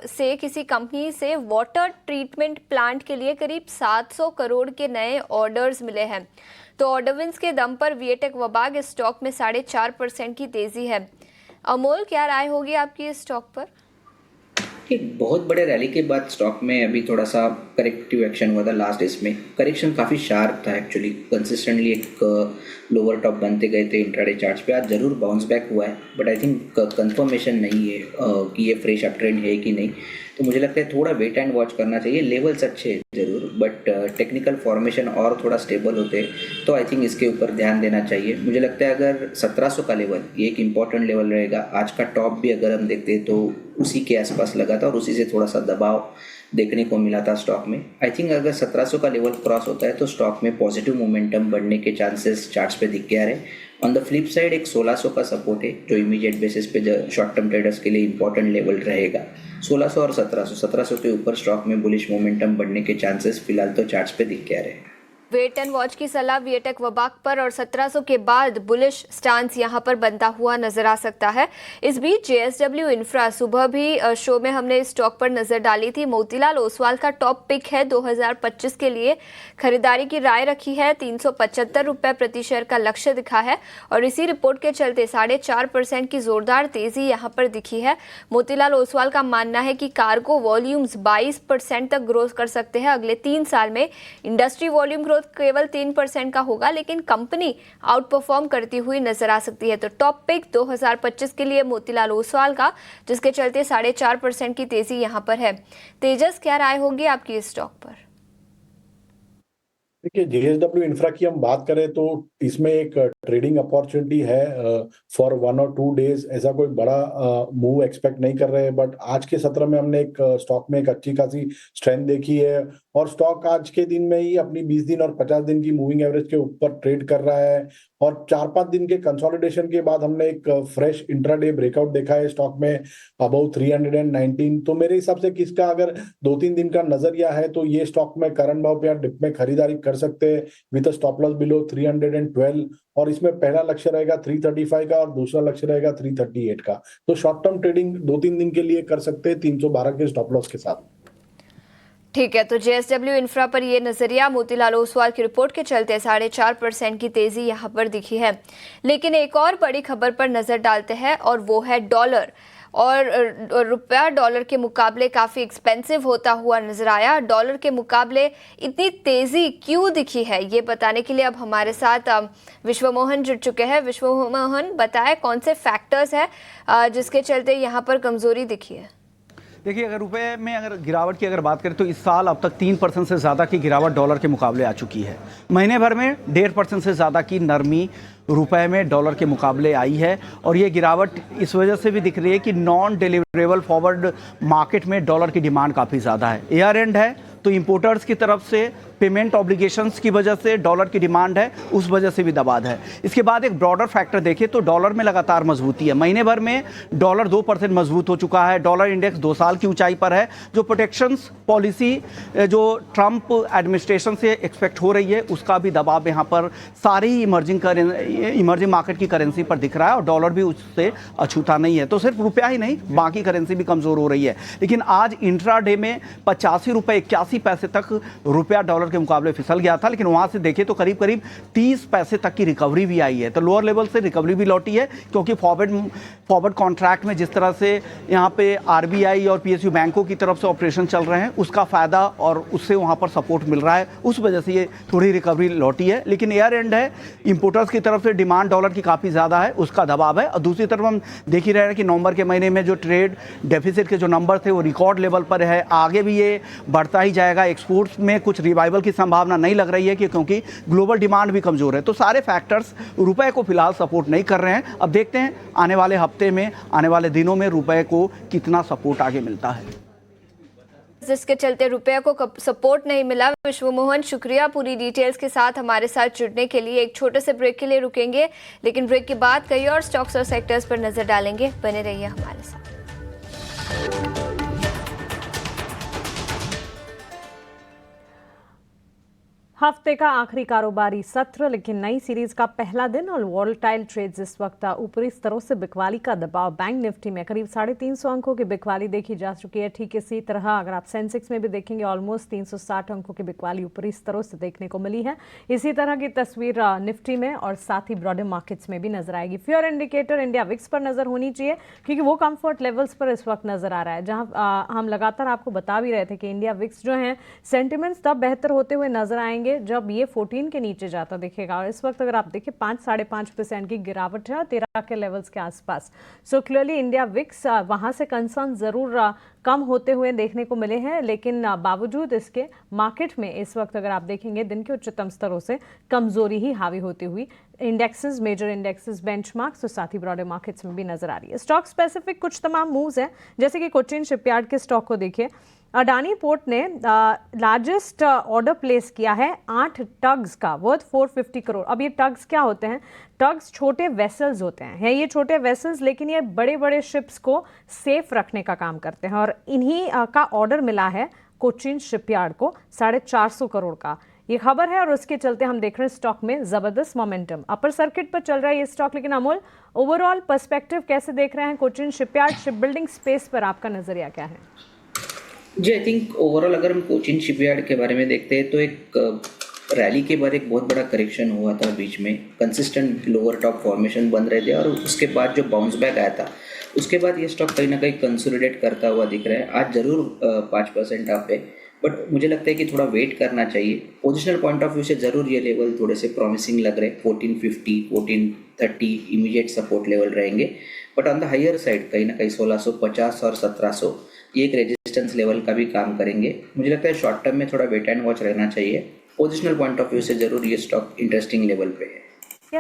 से किसी कंपनी से वाटर ट्रीटमेंट प्लांट के लिए करीब 700 करोड़ के नए ऑर्डर्स मिले हैं। तो ऑर्डर विंस के दम पर वीएटेक वबाग स्टॉक में 4.5% की तेजी है। अमोल, क्या राय होगी आपकी इस स्टॉक पर? एक बहुत बड़े रैली के बाद स्टॉक में अभी थोड़ा सा करेक्टिव एक्शन हुआ था। लास्ट डेज में करेक्शन काफ़ी शार्प था एक्चुअली, कंसिस्टेंटली एक लोअर टॉप बनते गए थे इंट्राडे चार्ट्स पे। आज ज़रूर बाउंस बैक हुआ है, बट आई थिंक कंफर्मेशन नहीं है कि ये फ्रेश अप ट्रेंड है कि नहीं। तो मुझे लगता है थोड़ा वेट एंड वॉच करना चाहिए। लेवल्स अच्छे हैं ज़रूर, बट टेक्निकल फॉर्मेशन और थोड़ा स्टेबल होते तो आई थिंक इसके ऊपर ध्यान देना चाहिए। मुझे लगता है अगर 1700 का लेवल ये एक इम्पॉर्टेंट लेवल रहेगा। आज का टॉप भी अगर हम देखते हैं तो उसी के आसपास लगा था और उसी से थोड़ा सा दबाव देखने को मिला था स्टॉक में। आई थिंक अगर 1700 का लेवल क्रॉस होता है तो स्टॉक में पॉजिटिव मोमेंटम बढ़ने के चांसेस चार्ट्स पे दिख गया है। ऑन द फ्लिप साइड एक 1600 का सपोर्ट है जो इमीडिएट बेसिस पे शॉर्ट टर्म ट्रेडर्स के लिए इंपॉर्टेंट लेवल रहेगा। 1600 और 1700 के ऊपर स्टॉक में बुलिश मोमेंटम बढ़ने के चांसेस फिलहाल तो चार्ट्स पे दिख गया है। वेट एंड वॉच की सलाह वीएटेक वबाग पर और 1700 के बाद बुलिश स्टांस यहां पर बनता हुआ नजर आ सकता है। इस बीच जेएसडब्ल्यू इंफ्रा, सुबह भी शो में हमने इस स्टॉक पर नजर डाली थी। मोतीलाल ओसवाल का टॉप पिक है 2025 के लिए। खरीदारी की राय रखी है, 375 रुपए प्रति शेयर का लक्ष्य दिखा है और इसी रिपोर्ट के चलते 4.5% की जोरदार तेजी यहां पर दिखी है। मोतीलाल ओसवाल का मानना है कि कार्गो वॉल्यूम्स 22% तक ग्रोथ कर सकते हैं अगले 3 साल में। इंडस्ट्री वॉल्यूम ग्रोथ केवल 3% का होगा, लेकिन कंपनी आउट परफॉर्म करती हुई नजर आ सकती है। तो टॉप पिक 2025 के लिए मोतीलाल ओसवाल का, जिसके चलते 4.5% की तेजी यहां पर है। तेजस, क्या राय होगी आपकी इस स्टॉक पर? देखिए, जेएसडब्ल्यू इंफ्रा की हम बात करें तो इसमें एक ट्रेडिंग अपॉर्चुनिटी है फॉर 1 और 2 डेज। ऐसा कोई बड़ा मूव एक्सपेक्ट नहीं कर रहे हैं, बट आज के सत्र में हमने एक स्टॉक में एक अच्छी खासी स्ट्रेंथ देखी है और स्टॉक आज के दिन में ही अपनी 20 दिन और 50 दिन की मूविंग एवरेज के ऊपर ट्रेड कर रहा है और 4-5 दिन के कंसोलिडेशन के बाद हमने एक फ्रेश इंट्राडे ब्रेकआउट देखा है स्टॉक में अबाउट 319। तो मेरे हिसाब से किसका अगर 2-3 दिन का नजरिया है तो ये स्टॉक में करंट भाव पे या डिप में खरीदारी कर सकते हैं विद स्टॉप लॉस बिलो 312 और इसमें पहला लक्ष्य रहेगा 335 का और दूसरा लक्ष्य रहेगा 338 का। तो शॉर्ट टर्म ट्रेडिंग 2-3 दिन के लिए कर सकते हैं 312 के स्टॉप लॉस के साथ। ठीक है, तो जेएसडब्ल्यू इंफ्रा पर ये नजरिया मोतीलाल ओसवाल की रिपोर्ट के चलते 4.5% की तेजी यहां पर दिखी है। लेकिन एक और बड़ी खबर पर नजर डालते हैं और वो है डॉलर। और रुपया डॉलर के मुकाबले काफ़ी एक्सपेंसिव होता हुआ नजर आया। डॉलर के मुकाबले इतनी तेज़ी क्यों दिखी है, ये बताने के लिए अब हमारे साथ विश्वमोहन जुड़ चुके हैं। विश्वमोहन, बताएं कौन से फैक्टर्स हैं जिसके चलते यहाँ पर कमज़ोरी दिखी है? देखिए, अगर रुपए में अगर गिरावट की अगर बात करें तो इस साल अब तक 3% से ज़्यादा की गिरावट डॉलर के मुकाबले आ चुकी है। महीने भर में 1.5% से ज़्यादा की नरमी रुपए में डॉलर के मुकाबले आई है और ये गिरावट इस वजह से भी दिख रही है कि नॉन डिलीवरेबल फॉरवर्ड मार्केट में डॉलर की डिमांड काफ़ी ज़्यादा है। ईयर एंड है तो इंपोर्टर्स की तरफ से पेमेंट ऑब्लिगेशंस की वजह से डॉलर की डिमांड है, उस वजह से भी दबाव है। इसके बाद एक ब्रॉडर फैक्टर देखें तो डॉलर में लगातार मजबूती है। महीने भर में डॉलर 2% मजबूत हो चुका है। डॉलर इंडेक्स 2 साल की ऊंचाई पर है। जो प्रोटेक्शंस पॉलिसी जो ट्रंप एडमिनिस्ट्रेशन से एक्सपेक्ट हो रही है उसका भी दबाव यहाँ पर सारी ही इमर्जिंग मार्केट की करेंसी पर दिख रहा है और डॉलर भी उससे अछूता नहीं है। तो सिर्फ रुपया ही नहीं, बाकी करेंसी भी कमज़ोर हो रही है। लेकिन आज इंट्रा डे में 85 रुपये 81 पैसे तक रुपया डॉलर के मुकाबले फिसल गया था, लेकिन वहां से देखें तो करीब करीब 30 पैसे तक की रिकवरी भी आई है। तो लोअर लेवल से रिकवरी भी लौटी है क्योंकि फॉरवर्ड कॉन्ट्रैक्ट में जिस तरह से यहाँ पे आरबीआई और पीएसयू बैंकों की तरफ से ऑपरेशन चल रहे हैं उसका फायदा और उससे वहाँ पर सपोर्ट मिल रहा है, उस वजह से ये थोड़ी रिकवरी लौटी है। लेकिन ईयर एंड है, इंपोर्टर्स की तरफ से डिमांड डॉलर की काफ़ी ज़्यादा है, उसका दबाव है। और दूसरी तरफ हम देख ही रहे हैं कि नवंबर के महीने में जो ट्रेड डेफिसिट के जो नंबर थे वो रिकॉर्ड लेवल पर है, आगे भी ये बढ़ता ही जाएगा। एक्सपोर्ट्स में कुछ रिवाइवल की संभावना नहीं लग रही है कि क्योंकि ग्लोबल डिमांड भी कमज़ोर है। तो सारे फैक्टर्स रुपए को फिलहाल सपोर्ट नहीं कर रहे हैं। अब देखते हैं आने वाले हफ्ते में, आने वाले दिनों में रुपए को कितना सपोर्ट आगे मिलता है, जिसके चलते रुपये को सपोर्ट नहीं मिला। विश्वमोहन, शुक्रिया पूरी डिटेल्स के साथ हमारे साथ जुड़ने के लिए। एक छोटे से ब्रेक के लिए रुकेंगे, लेकिन ब्रेक के बाद कई और स्टॉक्स और सेक्टर्स पर नजर डालेंगे। बने रहिए हमारे साथ। हफ्ते का आखिरी कारोबारी सत्र, लेकिन नई सीरीज का पहला दिन और वॉलेटाइल ट्रेड्स इस वक्त ऊपरी स्तरों से बिकवाली का दबाव। बैंक निफ्टी में करीब 350 अंकों की बिकवाली देखी जा चुकी है। ठीक इसी तरह अगर आप सेंसेक्स में भी देखेंगे ऑलमोस्ट 360 अंकों की बिकवाली ऊपरी स्तरों से देखने को मिली है। इसी तरह की तस्वीर निफ्टी में और साथ ही ब्रॉडर मार्केट्स में भी नजर आएगी। फियर इंडिकेटर इंडिया विक्स पर नजर होनी चाहिए क्योंकि वो कंफर्ट लेवल्स पर इस वक्त नजर आ रहा है, जहां हम लगातार आपको बता भी रहे थे कि इंडिया विक्स जो है सेंटिमेंट्स तब बेहतर होते हुए नजर आएंगे जब ये 14 के नीचे जाता दिखेगा। और इस वक्त अगर आप देखें 5-5.5% की गिरावट है और 13 के लेवल्स के आसपास। सो क्लियरली इंडिया विक्स वहां से कंसर्न जरूर कम होते हुए देखने को मिले हैं, लेकिन बावजूद इसके मार्केट में इस वक्त अगर आप देखेंगे दिन के उच्चतम स्तरों से कमजोरी ही हावी होती हुई इंडेक्सेस, मेजर इंडेक्सेस, बेंचमार्क्स और साथ ही ब्रॉडर मार्केट्स में भी नजर आ रही है। स्टॉक स्पेसिफिक कुछ तमाम मूव्स हैं, जैसे कि कोचिन शिपयार्ड के स्टॉक को देखिए। अडानी पोर्ट ने लार्जेस्ट ऑर्डर प्लेस किया है 8 टग्स का वर्थ 450 करोड़। अब ये टग्स क्या होते हैं? टग्स छोटे वेसल्स होते हैं ये छोटे वेसल्स, लेकिन ये बड़े बड़े शिप्स को सेफ रखने का काम करते हैं और इन्हीं का ऑर्डर मिला है कोचिन शिपयार्ड को 450 करोड़ का। ये खबर है और उसके चलते हम देख रहे हैं स्टॉक में जबरदस्त मोमेंटम। अपर सर्किट पर चल रहा है ये स्टॉक, लेकिन अमोल ओवरऑल पर्सपेक्टिव कैसे देख रहे हैं Cochin shipyard ship building space पर? आपका नजरिया क्या है? जी, आई थिंक ओवरऑल अगर हम कोचिन शिपयार्ड के बारे में देखते हैं तो एक रैली के बाद एक बहुत बड़ा करेक्शन हुआ था बीच में, कंसिस्टेंट लोअर टॉप फॉर्मेशन बन रहे थे और उसके बाद जो बाउंस बैक आया था उसके बाद ये स्टॉक कहीं ना कहीं कंसोलिडेट करता हुआ दिख रहा है। आज जरूर 5% अप है, बट मुझे लगता है कि थोड़ा वेट करना चाहिए। पोजिशनल पॉइंट ऑफ व्यू से ज़रूर ये लेवल थोड़े से प्रॉमिसिंग लग रहे हैं। 1450, 1430 इमीडिएट सपोर्ट लेवल रहेंगे, but on the higher side कहीं ना कहीं 1650 और 1700 ये एक रेजिस्टेंस लेवल का भी काम करेंगे। मुझे लगता है शॉर्ट टर्म में थोड़ा वेट एंड वॉच रहना चाहिए। पोजिशनल पॉइंट ऑफ व्यू से जरूर ये स्टॉक इंटरेस्टिंग लेवल पे है।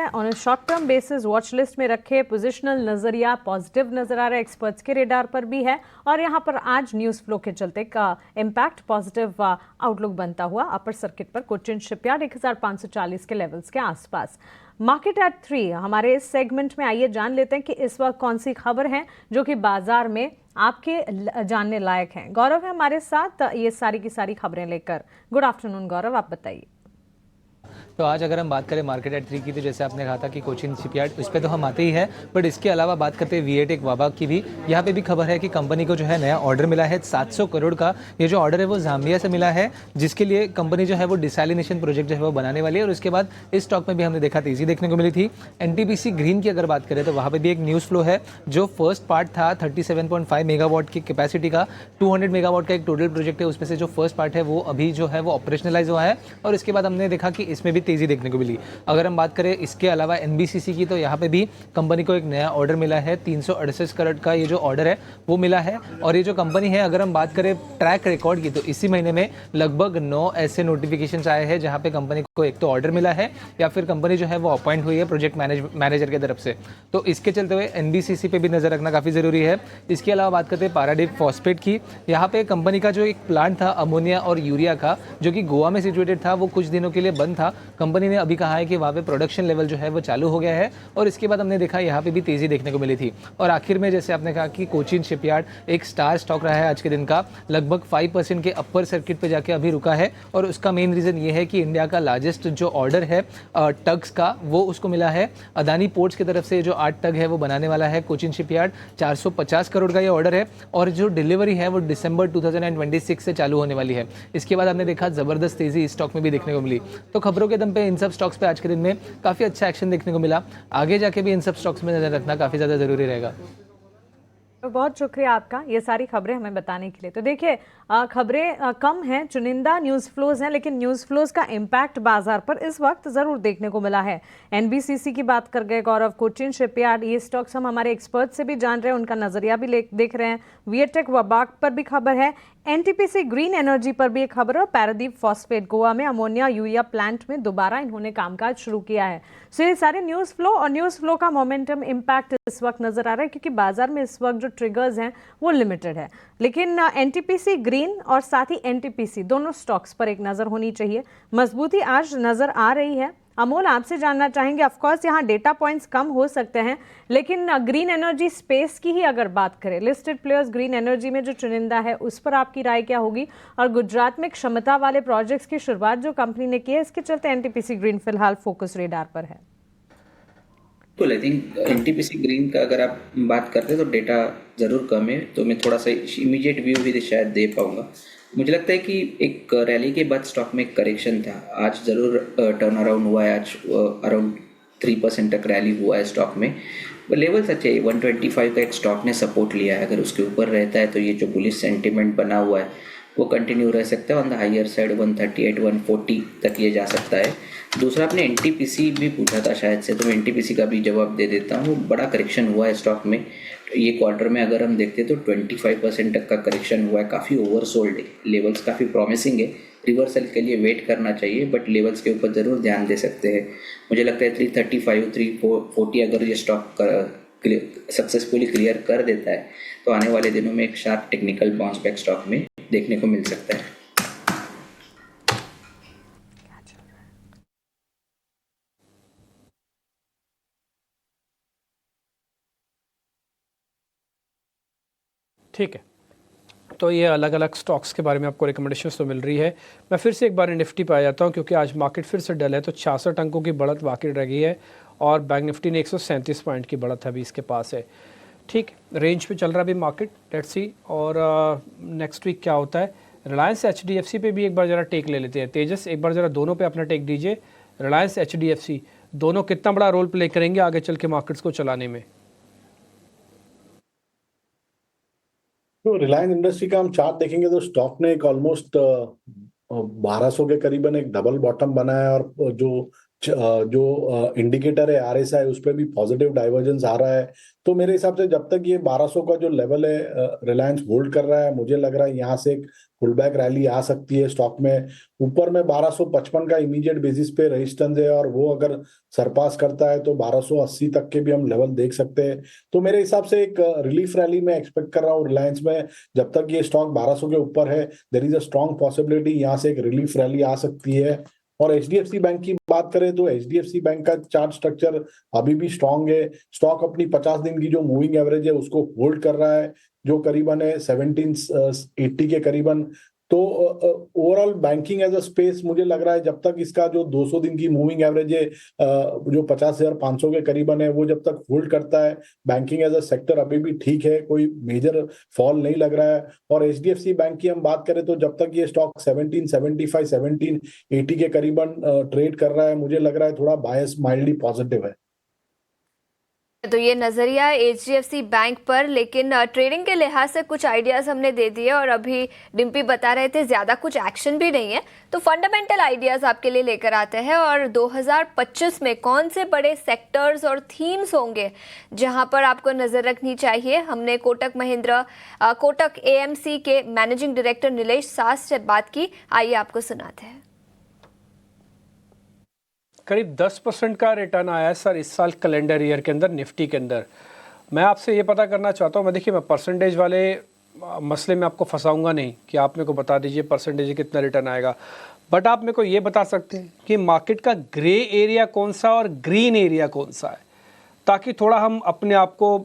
On short term basis watch list में रखे, पोजिशनल नजरिया पॉजिटिव नजर आ रहा है, एक्सपर्ट्स के रेडार पर भी है और यहाँ पर आज न्यूज फ्लो के चलते का इम्पैक्ट पॉजिटिव आउटलुक बनता हुआ अपर सर्किट पर कोचिन शिपयार्ड 1540 के लेवल्स के आसपास। मार्केट एट 3 हमारे इस सेगमेंट में आइए जान लेते हैं कि इस वक्त कौन सी खबर है जो कि बाजार में आपके जानने लायक हैं। गौरव है हमारे साथ ये सारी की सारी खबरें लेकर। गुड आफ्टरनून गौरव, आप बताइए। तो आज अगर हम बात करें मार्केट एट 3 की, तो जैसे आपने कहा था कि कोचिन शिपयार्ड, उस पर तो हम आते ही हैं, बट इसके अलावा बात करते हैं विएटेक वाबा की भी। यहाँ पे भी खबर है कि कंपनी को जो है नया ऑर्डर मिला है 700 करोड़ का। ये जो ऑर्डर है वो जाम्बिया से मिला है, जिसके लिए कंपनी जो है वो डिसैलिनेशन प्रोजेक्ट जो है वो बनाने वाली है। और उसके बाद इस स्टॉक में भी हमने देखा तेजी देखने को मिली थी। एनटीपीसी ग्रीन की अगर बात करें तो वहाँ पर भी एक न्यूज़ फ्लो है। जो फर्स्ट पार्ट था 37.5 मेगावाट की कैपेसिटी का, 200 मेगावाट का एक टोटल प्रोजेक्ट है, उसमें से जो फर्स्ट पार्ट है वो अभी जो है वो ऑपरेशनलाइज हुआ है और इसके बाद हमने देखा कि इसमें भी तेजी देखने को मिली। अगर हम बात करें इसके अलावा एनबीसीसी की, तो यहाँ पे भी कंपनी को एक नया ऑर्डर मिला है 368 करोड़ का। ये जो ऑर्डर है वो मिला है और ये जो कंपनी है, अगर हम बात करें ट्रैक रिकॉर्ड की, तो इसी महीने में लगभग 9 ऐसे नोटिफिकेशन आए हैं जहाँ पे कंपनी को एक तो ऑर्डर मिला है या फिर कंपनी जो है वो अपॉइंट हुई है प्रोजेक्ट मैनेजर की तरफ से। तो इसके चलते हुए एनबीसीसी पे भी नजर रखना काफ़ी ज़रूरी है। इसके अलावा बात करते हैं पाराडीप फॉस्फेट की। यहाँ पे कंपनी का जो एक प्लांट था अमोनिया और यूरिया का, जो कि गोवा में सिचुएटेड था, वो कुछ दिनों के लिए बंद था। कंपनी ने अभी कहा है कि वहाँ पे प्रोडक्शन लेवल जो है वो चालू हो गया है और इसके बाद हमने देखा यहाँ पे भी तेजी देखने को मिली थी। और आखिर में जैसे आपने कहा कि कोचिन शिपयार्ड एक स्टार स्टॉक रहा है आज के दिन का, लगभग 5% के अपर सर्किट पे जाके अभी रुका है और उसका मेन रीज़न ये है कि इंडिया का लार्जेस्ट जो ऑर्डर है टग्स का, वो उसको मिला है अदानी पोर्ट्स की तरफ से। जो 8 टग है वो बनाने वाला है कोचिन शिपयार्ड। 450 करोड़ का ये ऑर्डर है और जो डिलीवरी है वो दिसंबर 2026 से चालू होने वाली है। इसके बाद हमने देखा जबरदस्त तेजी इस स्टॉक में भी देखने को मिली। तो खबरों के दम पे इन सब स्टॉक्स पे आज के दिन में काफ़ी अच्छा एक्शन देखने को मिला। आगे जाके भी इन सब स्टॉक्स में नजर रखना काफ़ी ज़्यादा ज़रूरी रहेगा। तो बहुत शुक्रिया आपका ये सारी खबरें हमें बताने के लिए। तो देखिए खबरें कम हैं, चुनिंदा न्यूज़ फ्लोज हैं, लेकिन न्यूज़ फ्लोज का इम्पैक्ट बाजार पर इस वक्त ज़रूर देखने को मिला है। एनबीसीसी की बात कर गए गौरव, कोचिन शिपयार्ड, ये स्टॉक्स हम हमारे एक्सपर्ट से भी जान रहे हैं, उनका नज़रिया भी देख रहे हैं। विएटेक वाबाक पर भी खबर है, एनटीपीसी ग्रीन एनर्जी पर भी एक खबर है, पैरादीप फॉस्फेट गोवा में अमोनिया यूरिया प्लांट में दोबारा इन्होंने कामकाज शुरू किया है। सो ये सारे न्यूज़ फ्लो और न्यूज़ फ्लो का मोमेंटम इम्पैक्ट इस वक्त नजर आ रहा है क्योंकि बाजार में इस वक्त जो ट्रिगर्स हैं वो लिमिटेड है। लेकिन एनटीपीसी ग्रीन और साथ ही एनटीपीसी दोनों स्टॉक्स पर एक नज़र होनी चाहिए। मजबूती आज नज़र आ रही है अमोल, आपसे जानना चाहेंगे, ऑफ कोर्स यहाँ डेटा पॉइंट्स कम हो सकते हैं, लेकिन ग्रीन एनर्जी स्पेस की ही अगर बात करें, लिस्टेड प्लेयर्स ग्रीन एनर्जी में जो चुनिंदा है उस पर आपकी राय क्या होगी? और गुजरात में क्षमता वाले प्रोजेक्ट्स की शुरुआत जो कंपनी ने की है, इसके चलते एनटीपीसी ग्रीन फिलहाल फोकस रेडार पर है। तो आई थिंक एनटीपीसी ग्रीन का अगर आप बात करते हैं तो डेटा ज़रूर कम है, तो मैं थोड़ा सा इमीडिएट व्यू भी शायद दे पाऊंगा। मुझे लगता है कि एक रैली के बाद स्टॉक में एक करेक्शन था, आज ज़रूर टर्न अराउंड हुआ है, आज अराउंड 3% तक रैली हुआ है स्टॉक में। लेवल्स अच्छे है, 125 का एक स्टॉक ने सपोर्ट लिया है, अगर उसके ऊपर रहता है तो ये जो बुलिश सेंटिमेंट बना हुआ है वो कंटिन्यू रह सकता है। ऑन द हायर साइड 138 140 तक ये जा सकता है। दूसरा, आपने एनटीपीसी भी पूछा था शायद से, तो मैं एनटीपीसी का भी जवाब दे देता हूँ। बड़ा करेक्शन हुआ है स्टॉक में ये क्वार्टर में, अगर हम देखते तो 25% तक का करेक्शन हुआ है, काफ़ी ओवरसोल्ड है, लेवल्स काफ़ी प्रॉमिसिंग है, रिवर्सल के लिए वेट करना चाहिए, बट लेवल्स के ऊपर ज़रूर ध्यान दे सकते हैं। मुझे लगता है 335 340 अगर ये स्टॉक सक्सेसफुली क्लियर कर देता है तो आने वाले दिनों में एक sharp technical bounce back stock में देखने को मिल सकता है। ठीक है, तो ये अलग अलग स्टॉक्स के बारे में आपको रिकमेंडेशंस तो मिल रही है। मैं फिर से एक बार निफ्टी पे आ जाता हूँ, क्योंकि आज मार्केट फिर से डल है, तो 66 अंकों की बढ़त बाकी रह गई है और बैंक निफ्टी ने 137 पॉइंट की बढ़त अभी इसके पास है। ठीक, रेंज पे चल रहा है अभी मार्केट, लेट्स सी और नेक्स्ट वीक क्या होता है। रिलायंस HDFC पे भी एक बार ज़रा टेक ले लेते हैं। तेजस, एक बार ज़रा दोनों पे अपना टेक दीजिए, रिलायंस HDFC दोनों कितना बड़ा रोल प्ले करेंगे आगे चल के मार्केट्स को चलाने में? तो रिलायंस इंडस्ट्री का हम चार्ट देखेंगे तो स्टॉक ने एक ऑलमोस्ट 1200 के करीबन एक डबल बॉटम बनाया है, और जो इंडिकेटर है RSI उस पर भी पॉजिटिव डाइवर्जेंस आ रहा है। तो मेरे हिसाब से जब तक ये 1200 का जो लेवल है रिलायंस होल्ड कर रहा है, मुझे लग रहा है यहाँ से एक पुल बैक रैली आ सकती है स्टॉक में। ऊपर में 1255 का इमीडिएट बेसिस पे रेजिस्टेंस है, और वो अगर सरपास करता है तो 1280 तक के भी हम लेवल देख सकते हैं। तो मेरे हिसाब से एक रिलीफ रैली मैं एक्सपेक्ट कर रहा हूँ रिलायंस में। जब तक ये स्टॉक 1200 के ऊपर है, there is a strong possibility यहाँ से एक रिलीफ रैली आ सकती है। और HDFC बैंक की बात करें तो HDFC बैंक का चार्ट स्ट्रक्चर अभी भी स्ट्रांग है। स्टॉक अपनी 50 दिन की जो मूविंग एवरेज है उसको होल्ड कर रहा है, जो करीबन है 1780 के करीबन। तो overall banking as a space मुझे लग रहा है जब तक इसका जो 200 दिन की मूविंग एवरेज है जो 50,500 के करीबन है, वो जब तक होल्ड करता है, बैंकिंग एज अ सेक्टर अभी भी ठीक है, कोई मेजर फॉल नहीं लग रहा है। और HDFC बैंक की हम बात करें तो जब तक ये स्टॉक 1775 1780 के करीबन ट्रेड कर रहा है, मुझे लग रहा है थोड़ा बायस माइल्डली पॉजिटिव है। तो ये नज़रिया HDFC बैंक पर, लेकिन ट्रेडिंग के लिहाज से कुछ आइडियाज़ हमने दे दिए और अभी डिम्पी बता रहे थे ज़्यादा कुछ एक्शन भी नहीं है, तो फंडामेंटल आइडियाज़ आपके लिए लेकर आते हैं। और 2025 में कौन से बड़े सेक्टर्स और थीम्स होंगे जहां पर आपको नज़र रखनी चाहिए? हमने कोटक AMC के मैनेजिंग डायरेक्टर नीलेश सास से बात की, आइए आपको सुनाते हैं। करीब 10% का रिटर्न आया है सर इस साल कैलेंडर ईयर के अंदर निफ्टी के अंदर। मैं आपसे ये पता करना चाहता हूँ, मैं देखिए मैं परसेंटेज वाले मसले में आपको फंसाऊंगा नहीं कि आप मेरे को बता दीजिए परसेंटेज कितना रिटर्न आएगा, बट आप मेरे को ये बता सकते हैं कि मार्केट का ग्रे एरिया कौन सा और ग्रीन एरिया कौन सा है, ताकि थोड़ा हम अपने आप को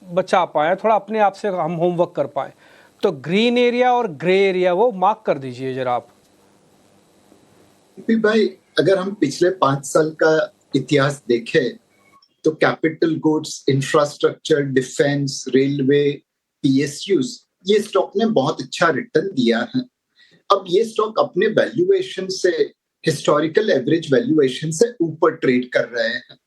बचा पाएँ, थोड़ा अपने आप से हम होमवर्क कर पाएँ। तो ग्रीन एरिया और ग्रे एरिया वो मार्क कर दीजिए जरा आप। भाई, अगर हम पिछले 5 साल का इतिहास देखें तो capital goods, infrastructure, defence, railway, PSUs, ये स्टॉक ने बहुत अच्छा रिटर्न दिया है। अब ये स्टॉक अपने वैल्यूएशन से, हिस्टोरिकल एवरेज वैल्यूएशन से ऊपर ट्रेड कर रहे हैं।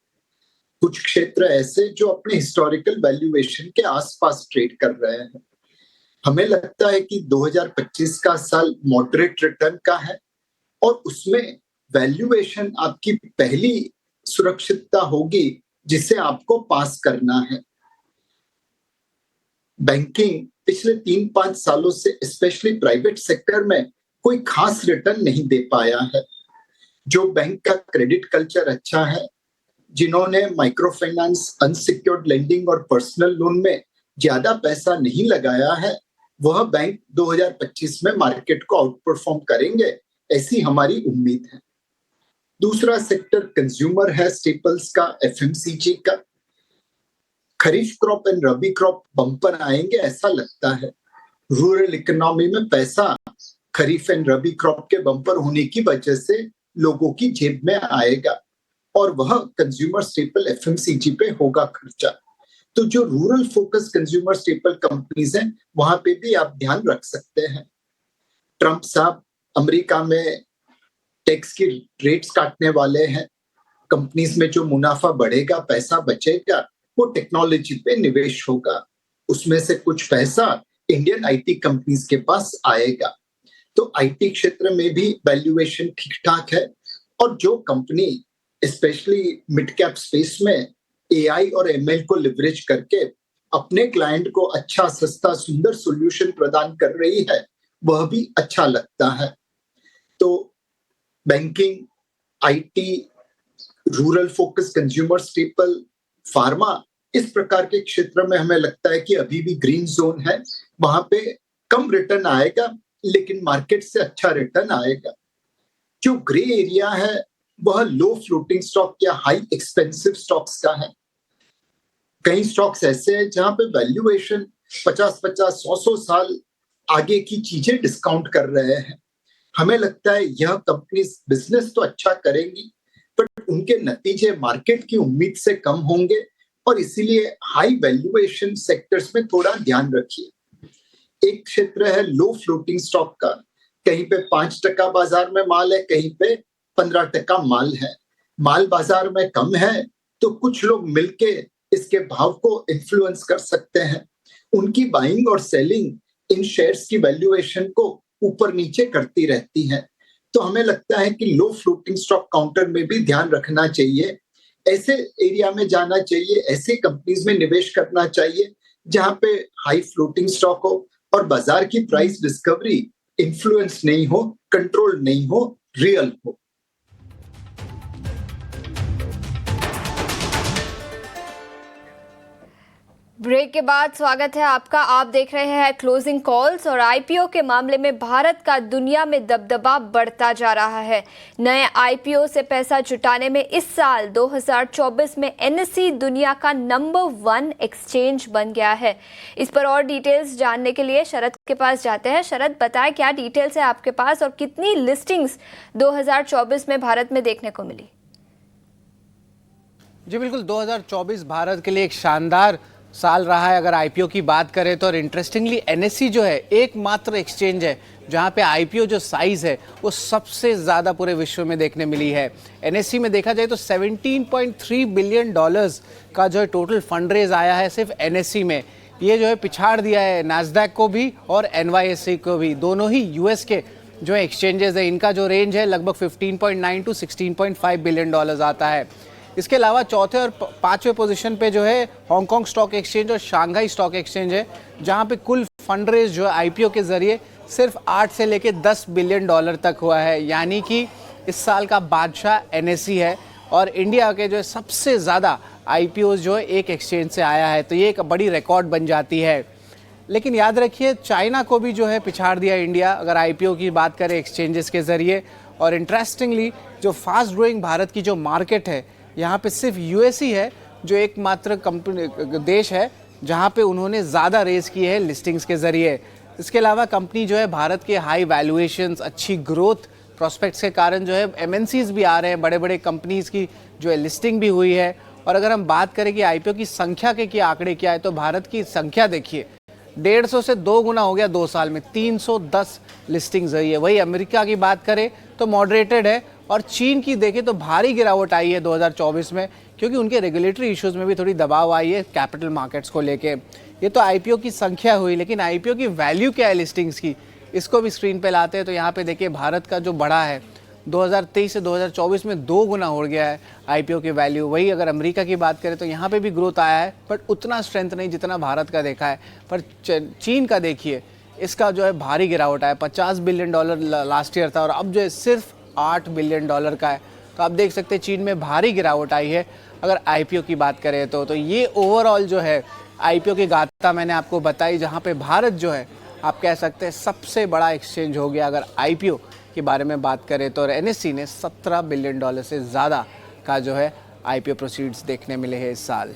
कुछ क्षेत्र ऐसे जो अपने हिस्टोरिकल वैल्यूएशन के आसपास ट्रेड कर रहे हैं। हमें लगता है कि 2025 का साल मॉडरेट रिटर्न का है, और उसमें वैल्यूएशन आपकी पहली सुरक्षितता होगी जिसे आपको पास करना है। बैंकिंग पिछले 3-5 सालों से स्पेशली प्राइवेट सेक्टर में कोई खास रिटर्न नहीं दे पाया है। जो बैंक का क्रेडिट कल्चर अच्छा है, जिन्होंने माइक्रो फाइनेंस, अनसिक्योर्ड लेंडिंग और पर्सनल लोन में ज्यादा पैसा नहीं लगाया है, वह बैंक 2025 में मार्केट को आउट परफॉर्म करेंगे, ऐसी हमारी उम्मीद है। दूसरा सेक्टर कंज्यूमर है, स्टेपल्स का, एफएमसीजी का। Kharif crop and rabi crop bumper आएंगे ऐसा लगता है। रूरल इकोनॉमी में पैसा खरीफ एंड रबी क्रॉप के बम्पर होने की वजह से लोगों की जेब में आएगा और वह कंज्यूमर स्टेपल एफएमसीजी पे होगा खर्चा। तो जो rural focus consumer staple companies हैं वहां पे भी आप ध्यान रख सकते हैं। ट्रंप साहब अमेरिका में टैक्स की रेट्स काटने वाले हैं। कंपनीज में जो मुनाफा बढ़ेगा, पैसा बचेगा, वो टेक्नोलॉजी पे निवेश होगा। उसमें से कुछ पैसा इंडियन आईटी कंपनीज के पास आएगा। तो आईटी क्षेत्र में भी वैल्यूएशन ठीक ठाक है और जो company specially mid cap space में एआई और एमएल को लिवरेज करके अपने क्लाइंट को अच्छा, सस्ता, सुंदर सॉल्यूशन प्रदान कर रही है, वह भी अच्छा लगता है। तो banking, IT, rural focus consumer staple, pharma, इस प्रकार के क्षेत्र में हमें लगता है कि अभी भी ग्रीन जोन है। वहां पे कम रिटर्न आएगा लेकिन मार्केट से अच्छा रिटर्न आएगा। जो ग्रे एरिया है वह लो फ्लोटिंग स्टॉक या हाई एक्सपेंसिव स्टॉक्स का है। कई स्टॉक्स ऐसे हैं जहां पे वैल्यूएशन 50-50, 100 साल आगे की चीजें डिस्काउंट कर रहे हैं। हमें लगता है यह कंपनी बिजनेस तो अच्छा करेंगी बट उनके नतीजे मार्केट की उम्मीद से कम होंगे और इसीलिए हाई वैल्यूएशन सेक्टर्स में थोड़ा ध्यान रखिए। एक क्षेत्र है लो फ्लोटिंग स्टॉक का, कहीं पे 5% बाजार में माल है, कहीं पे 15% माल है। माल बाजार में कम है तो कुछ लोग मिलके इसके भाव को इन्फ्लुएंस कर सकते हैं। उनकी बाइंग और सेलिंग इन शेयर्स की वैल्यूएशन को ऊपर नीचे करती रहती है। तो हमें लगता है कि लो फ्लोटिंग स्टॉक काउंटर में भी ध्यान रखना चाहिए। ऐसे एरिया में जाना चाहिए, ऐसे कंपनीज में निवेश करना चाहिए जहां पे हाई फ्लोटिंग स्टॉक हो और बाजार की प्राइस डिस्कवरी इन्फ्लुएंस नहीं हो, कंट्रोल नहीं हो, रियल हो। ब्रेक के बाद स्वागत है आपका। आप देख रहे हैं क्लोजिंग कॉल्स और आईपीओ के मामले में भारत का दुनिया में दबदबा बढ़ता जा रहा है। नए आईपीओ से पैसा जुटाने में इस साल 2024 में एनएसई दुनिया का नंबर 1 एक्सचेंज बन गया है। इस पर और डिटेल्स जानने के लिए शरद के पास जाते हैं। शरद, बताएं क्या डिटेल्स है आपके पास और कितनी लिस्टिंग्स 2024 में भारत में देखने को मिली? जी बिल्कुल, 2024 भारत के लिए एक शानदार साल रहा है अगर आईपीओ की बात करें तो। और इंटरेस्टिंगली एनएसई जो है एकमात्र एक्सचेंज है जहां पे आईपीओ जो साइज है वो सबसे ज़्यादा पूरे विश्व में देखने मिली है। एनएसई में देखा जाए तो $17.3 बिलियन का जो है टोटल फंड रेज आया है सिर्फ एनएसई में। ये जो है पिछाड़ दिया है नैस्डैक को भी और एनवाईएसई को भी। दोनों ही यूएस के जो है एक्सचेंजेस है, इनका जो रेंज है लगभग 15.9 to 16.5 बिलियन आता है। इसके अलावा चौथे और पांचवें पोजीशन पे जो है हांगकांग स्टॉक एक्सचेंज और शंघाई स्टॉक एक्सचेंज है, जहां पे कुल फंड रेज जो है आईपीओ के जरिए सिर्फ 8 से लेके $10 बिलियन तक हुआ है। यानी कि इस साल का बादशाह एनएसई है और इंडिया के जो है सबसे ज़्यादा आईपीओ जो है एक एक्सचेंज से आया है, तो ये एक बड़ी रिकॉर्ड बन जाती है। लेकिन याद रखिए चाइना को भी जो है पिछाड़ दिया इंडिया अगर आईपीओ की बात करें एक्सचेंजेस के ज़रिए। और इंटरेस्टिंगली जो फास्ट ग्रोइंग भारत की जो मार्केट है, यहाँ पे सिर्फ यूएसई है जो एकमात्र कंपनी देश है जहाँ पे उन्होंने ज़्यादा रेज की है लिस्टिंग्स के ज़रिए। इसके अलावा कंपनी जो है भारत के हाई वैल्यूएशंस, अच्छी ग्रोथ प्रॉस्पेक्ट्स के कारण जो है एमएनसीज भी आ रहे हैं, बड़े बड़े कंपनीज की जो है लिस्टिंग भी हुई है। और अगर हम बात करें कि आईपीओ की संख्या के आंकड़े क्या है तो भारत की संख्या देखिए 150 से 2 गुना हो गया 2 साल में, 310 लिस्टिंग्स हुई है। वही अमेरिका की बात करें तो मॉडरेटेड है और चीन की देखें तो भारी गिरावट आई है 2024 में, क्योंकि उनके रेगुलेटरी इश्यूज में भी थोड़ी दबाव आई है कैपिटल मार्केट्स को लेके। ये तो आईपीओ की संख्या हुई, लेकिन आईपीओ की वैल्यू क्या है लिस्टिंग्स की, इसको भी स्क्रीन पे लाते हैं। तो यहाँ पे देखिए भारत का जो बढ़ा है 2023 से 2024 में 2 गुना हो गया है आईपीओ की वैल्यू। वही अगर अमेरिका की बात करें तो यहाँ पे भी ग्रोथ आया है बट उतना स्ट्रेंथ नहीं जितना भारत का देखा है। पर चीन का देखिए, इसका जो है भारी गिरावट आया, $50 बिलियन लास्ट ईयर था और अब जो है सिर्फ $8 बिलियन का है। तो आप देख सकते हैं चीन में भारी गिरावट आई है अगर आईपीओ की बात करें तो ये ओवरऑल जो है आईपीओ की गाथा मैंने आपको बताई, जहाँ पे भारत जो है आप कह सकते हैं सबसे बड़ा एक्सचेंज हो गया अगर आईपीओ के बारे में बात करें तो एनएससी ने $17 बिलियन से ज़्यादा का जो है आईपीओ प्रोसीड्स देखने मिले हैं इस साल।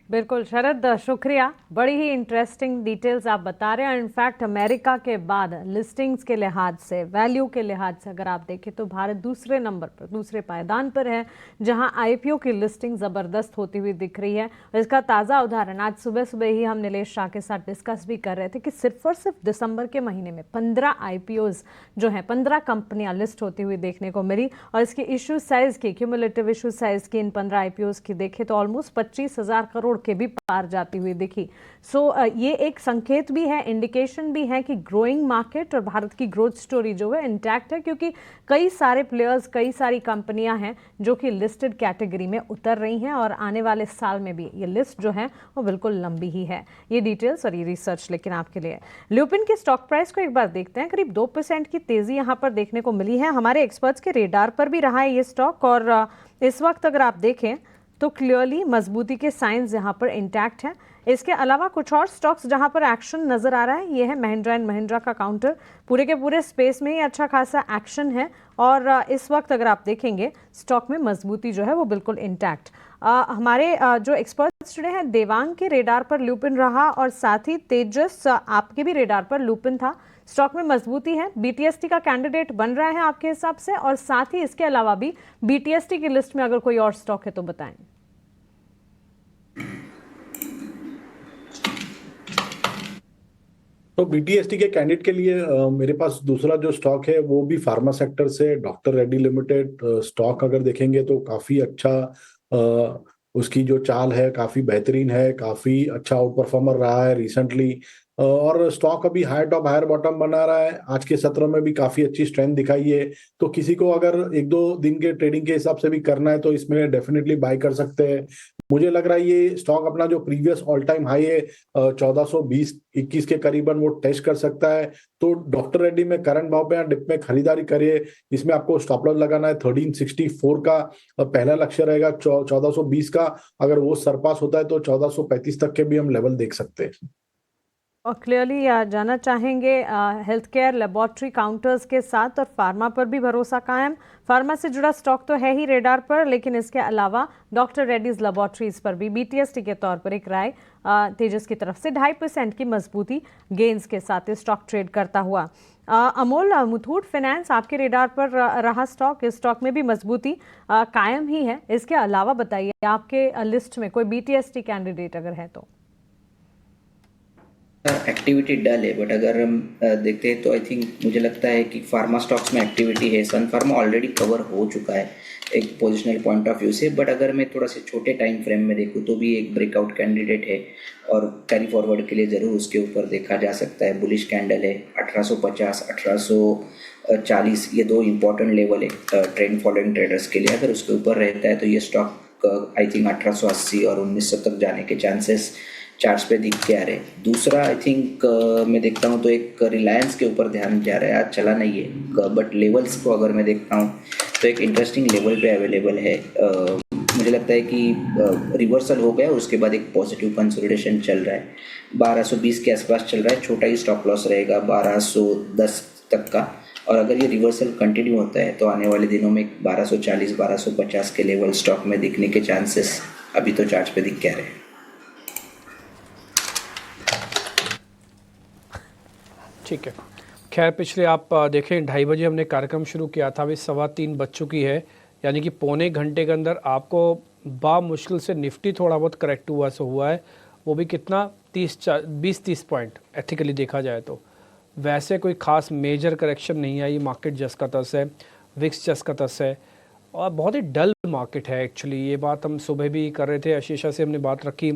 बिल्कुल शरद, शुक्रिया। बड़ी ही इंटरेस्टिंग डिटेल्स आप बता रहे हैं। इनफैक्ट अमेरिका के बाद लिस्टिंग्स के लिहाज से, वैल्यू के लिहाज से अगर आप देखें तो भारत दूसरे नंबर पर, दूसरे पायदान पर है, जहां आईपीओ की लिस्टिंग ज़बरदस्त होती हुई दिख रही है। और इसका ताज़ा उदाहरण आज सुबह सुबह ही हम नीलेश शाह के साथ डिस्कस भी कर रहे थे कि सिर्फ और सिर्फ दिसंबर के महीने में 15 आईपीओज जो हैं, 15 कंपनियाँ लिस्ट होती हुई देखने को मिली। और इसकी इशू साइज़ की, क्यूमुलेटिव इशू साइज़ की इन 15 आईपीओज की देखें तो ऑलमोस्ट 25,000 करोड़ के भी पार जाती हुई दिखी। सो ये एक संकेत भी है, इंडिकेशन भी है कि ग्रोइंग मार्केट और भारत की ग्रोथ स्टोरी जो है इंटैक्ट है, क्योंकि कई सारे प्लेयर्स, कई सारी कंपनियां हैं जो कि लिस्टेड कैटेगरी में उतर रही हैं और आने वाले साल में भी ये लिस्ट जो है वो बिल्कुल लंबी ही है। ये डिटेल्स और ये रिसर्च लेकिन आपके लिए। ल्यूपिन के स्टॉक प्राइस को एक बार देखते हैं। करीब 2% की तेजी यहाँ पर देखने को मिली है। हमारे एक्सपर्ट्स के रेडार पर भी रहा है ये स्टॉक और इस वक्त अगर आप देखें तो क्लियरली मजबूती के साइंस यहाँ पर इंटैक्ट हैं। इसके अलावा कुछ और स्टॉक्स जहाँ पर एक्शन नज़र आ रहा है, ये है महिंद्रा एंड महिंद्रा का काउंटर। पूरे के पूरे स्पेस में ही अच्छा खासा एक्शन है और इस वक्त अगर आप देखेंगे स्टॉक में मजबूती जो है वो बिल्कुल इंटैक्ट। हमारे जो एक्सपर्ट्स जुड़े हैं, देवांग के रेडार पर ल्यूपिन रहा और साथ ही तेजस आपके भी रेडार पर ल्यूपिन था। स्टॉक में मजबूती है, बीटीएसटी का कैंडिडेट बन रहा है आपके हिसाब से, और साथ ही इसके अलावा भी बीटीएसटी की लिस्ट में अगर कोई और स्टॉक है तो बताएं। तो बीटीएसटी के कैंडिडेट के लिए मेरे पास दूसरा जो स्टॉक है वो भी फार्मा सेक्टर से डॉक्टर रेड्डी लिमिटेड स्टॉक अगर देखेंगे तो काफी अच्छा उसकी जो चाल है काफी बेहतरीन है, काफी अच्छा आउट परफॉर्मर रहा है रिसेंटली और स्टॉक अभी हायर टॉप हायर बॉटम बना रहा है। आज के सत्र में भी काफी अच्छी स्ट्रेंथ दिखाई है, तो किसी को अगर एक दो दिन के ट्रेडिंग के हिसाब से भी करना है तो इसमें डेफिनेटली बाय कर सकते हैं। मुझे लग रहा है ये स्टॉक अपना जो प्रीवियस ऑल टाइम हाई है 1420-21 के करीबन वो टेस्ट कर सकता है। तो डॉक्टर रेड्डी में करंट भाव पे या डिप में खरीदारी करिए। इसमें आपको स्टॉप लॉस लगाना है 1364 का पहला लक्ष्य रहेगा 1420 का। अगर वो सरपास होता है तो 1435 तक के भी हम लेवल देख सकते हैं। और क्लियरली जाना चाहेंगे हेल्थ केयर लेबॉर्ट्री काउंटर्स के साथ और फार्मा पर भी भरोसा कायम। फार्मा से जुड़ा स्टॉक तो है ही रेडार पर, लेकिन इसके अलावा डॉक्टर रेड्डीज लेबॉर्ट्रीज पर भी बीटीएसटी के तौर पर एक राय तेजस की तरफ से 2.5% की मजबूती गेंस के साथ स्टॉक ट्रेड करता हुआ। अमोल, मुथूट फाइनेंस आपके रेडार पर रहा स्टॉक, इस स्टॉक में भी मजबूती कायम ही है। इसके अलावा बताइए आपके लिस्ट में कोई बीटीएसटी कैंडिडेट अगर है तो। एक्टिविटी डल है, बट अगर हम देखते हैं तो आई थिंक मुझे लगता है कि फार्मा स्टॉक्स में एक्टिविटी है। सन फार्मा ऑलरेडी कवर हो चुका है एक पोजिशनल पॉइंट ऑफ व्यू से, बट अगर मैं थोड़ा से छोटे टाइम फ्रेम में देखूँ तो भी एक ब्रेकआउट कैंडिडेट है और कैरी फॉरवर्ड के लिए ज़रूर उसके ऊपर देखा जा सकता है। बुलिश कैंडल है 1850 1840, ये दो इंपॉर्टेंट लेवल है ट्रेंड फॉलोइंग ट्रेडर्स के लिए। अगर उसके ऊपर रहता है तो ये स्टॉक आई थिंक 1880 और 1900 तक जाने के चांसेस चार्ट्स पे दिख के आ रहे। दूसरा आई थिंक मैं देखता हूँ तो एक रिलायंस के ऊपर ध्यान जा रहा है, आज चला नहीं है, बट लेवल्स को अगर मैं देखता हूँ तो एक इंटरेस्टिंग लेवल पे अवेलेबल है। मुझे लगता है कि रिवर्सल हो गया और उसके बाद एक पॉजिटिव कंसोलिडेशन चल रहा है। 1220 के आसपास चल रहा है, छोटा ही स्टॉप लॉस रहेगा 1210 तक का। और अगर ये रिवर्सल कंटिन्यू होता है तो आने वाले दिनों में 1240 1250 के लेवल स्टॉक में दिखने के चांसेस अभी तो चार्ट पे दिख के आ रहे हैं। ठीक है, खैर पिछले आप देखें 2:30 बजे हमने कार्यक्रम शुरू किया था, अभी 3:15 बज चुकी है, यानी कि पौने घंटे के अंदर आपको बामुश्किल से निफ्टी थोड़ा बहुत करेक्ट हुआ है, वो भी कितना 20-30 पॉइंट एथिकली देखा जाए तो। वैसे कोई ख़ास मेजर करेक्शन नहीं आई, मार्केट जस का तस है, विक्स जस का तस है और बहुत ही डल मार्केट है एक्चुअली। ये बात हम सुबह भी कर रहे थे, आशीषा से हमने बात रखी,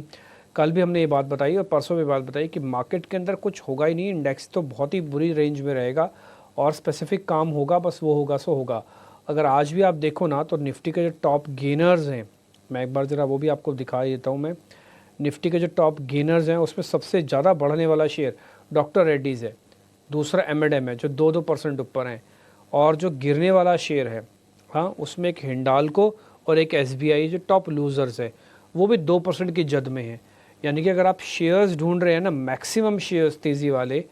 कल भी हमने ये बात बताई और परसों भी बात बताई कि मार्केट के अंदर कुछ होगा ही नहीं, इंडेक्स तो बहुत ही बुरी रेंज में रहेगा और स्पेसिफिक काम होगा, बस वो होगा सो होगा। अगर आज भी आप देखो ना तो निफ्टी के जो टॉप गेनर्स हैं, मैं एक बार ज़रा वो भी आपको दिखा देता हूँ। मैं निफ्टी के जो टॉप गेनर्स हैं उसमें सबसे ज़्यादा बढ़ने वाला शेयर डॉक्टर रेड्डीज़ है, दूसरा M&M है जो 2% ऊपर हैं, और जो गिरने वाला शेयर है हाँ उसमें एक हिंडाल्को और एक SBI जो टॉप लूज़र्स है वो भी 2% की जद में है। यानी कि अगर आप शेयर्स ढूंढ रहे हैं ना मैक्सिमम शेयर्स तेज़ी वाले,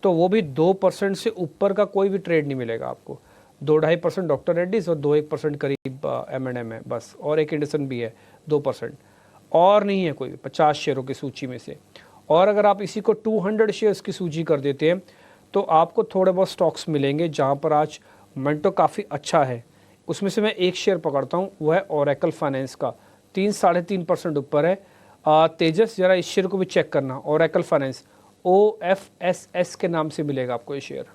तो वो भी 2% से ऊपर का कोई भी ट्रेड नहीं मिलेगा आपको। 2-2.5% डॉक्टर रेड्डीज और 2-1% करीब M&M है बस, और एक इंडसन भी है 2%, और नहीं है कोई 50 शेयरों की सूची में से। और अगर आप इसी को 200 शेयर्स की सूची कर देते हैं तो आपको थोड़े बहुत स्टॉक्स मिलेंगे जहाँ पर आज मोमेंटो काफ़ी अच्छा है। उसमें से मैं एक शेयर पकड़ता हूँ, वो है ओरेकल फाइनेंस का, 3-3.5% ऊपर है। तेजस जरा इस शेयर को भी चेक करना, ओरेकल फाइनेंस, OFSS के नाम से मिलेगा आपको ये शेयर।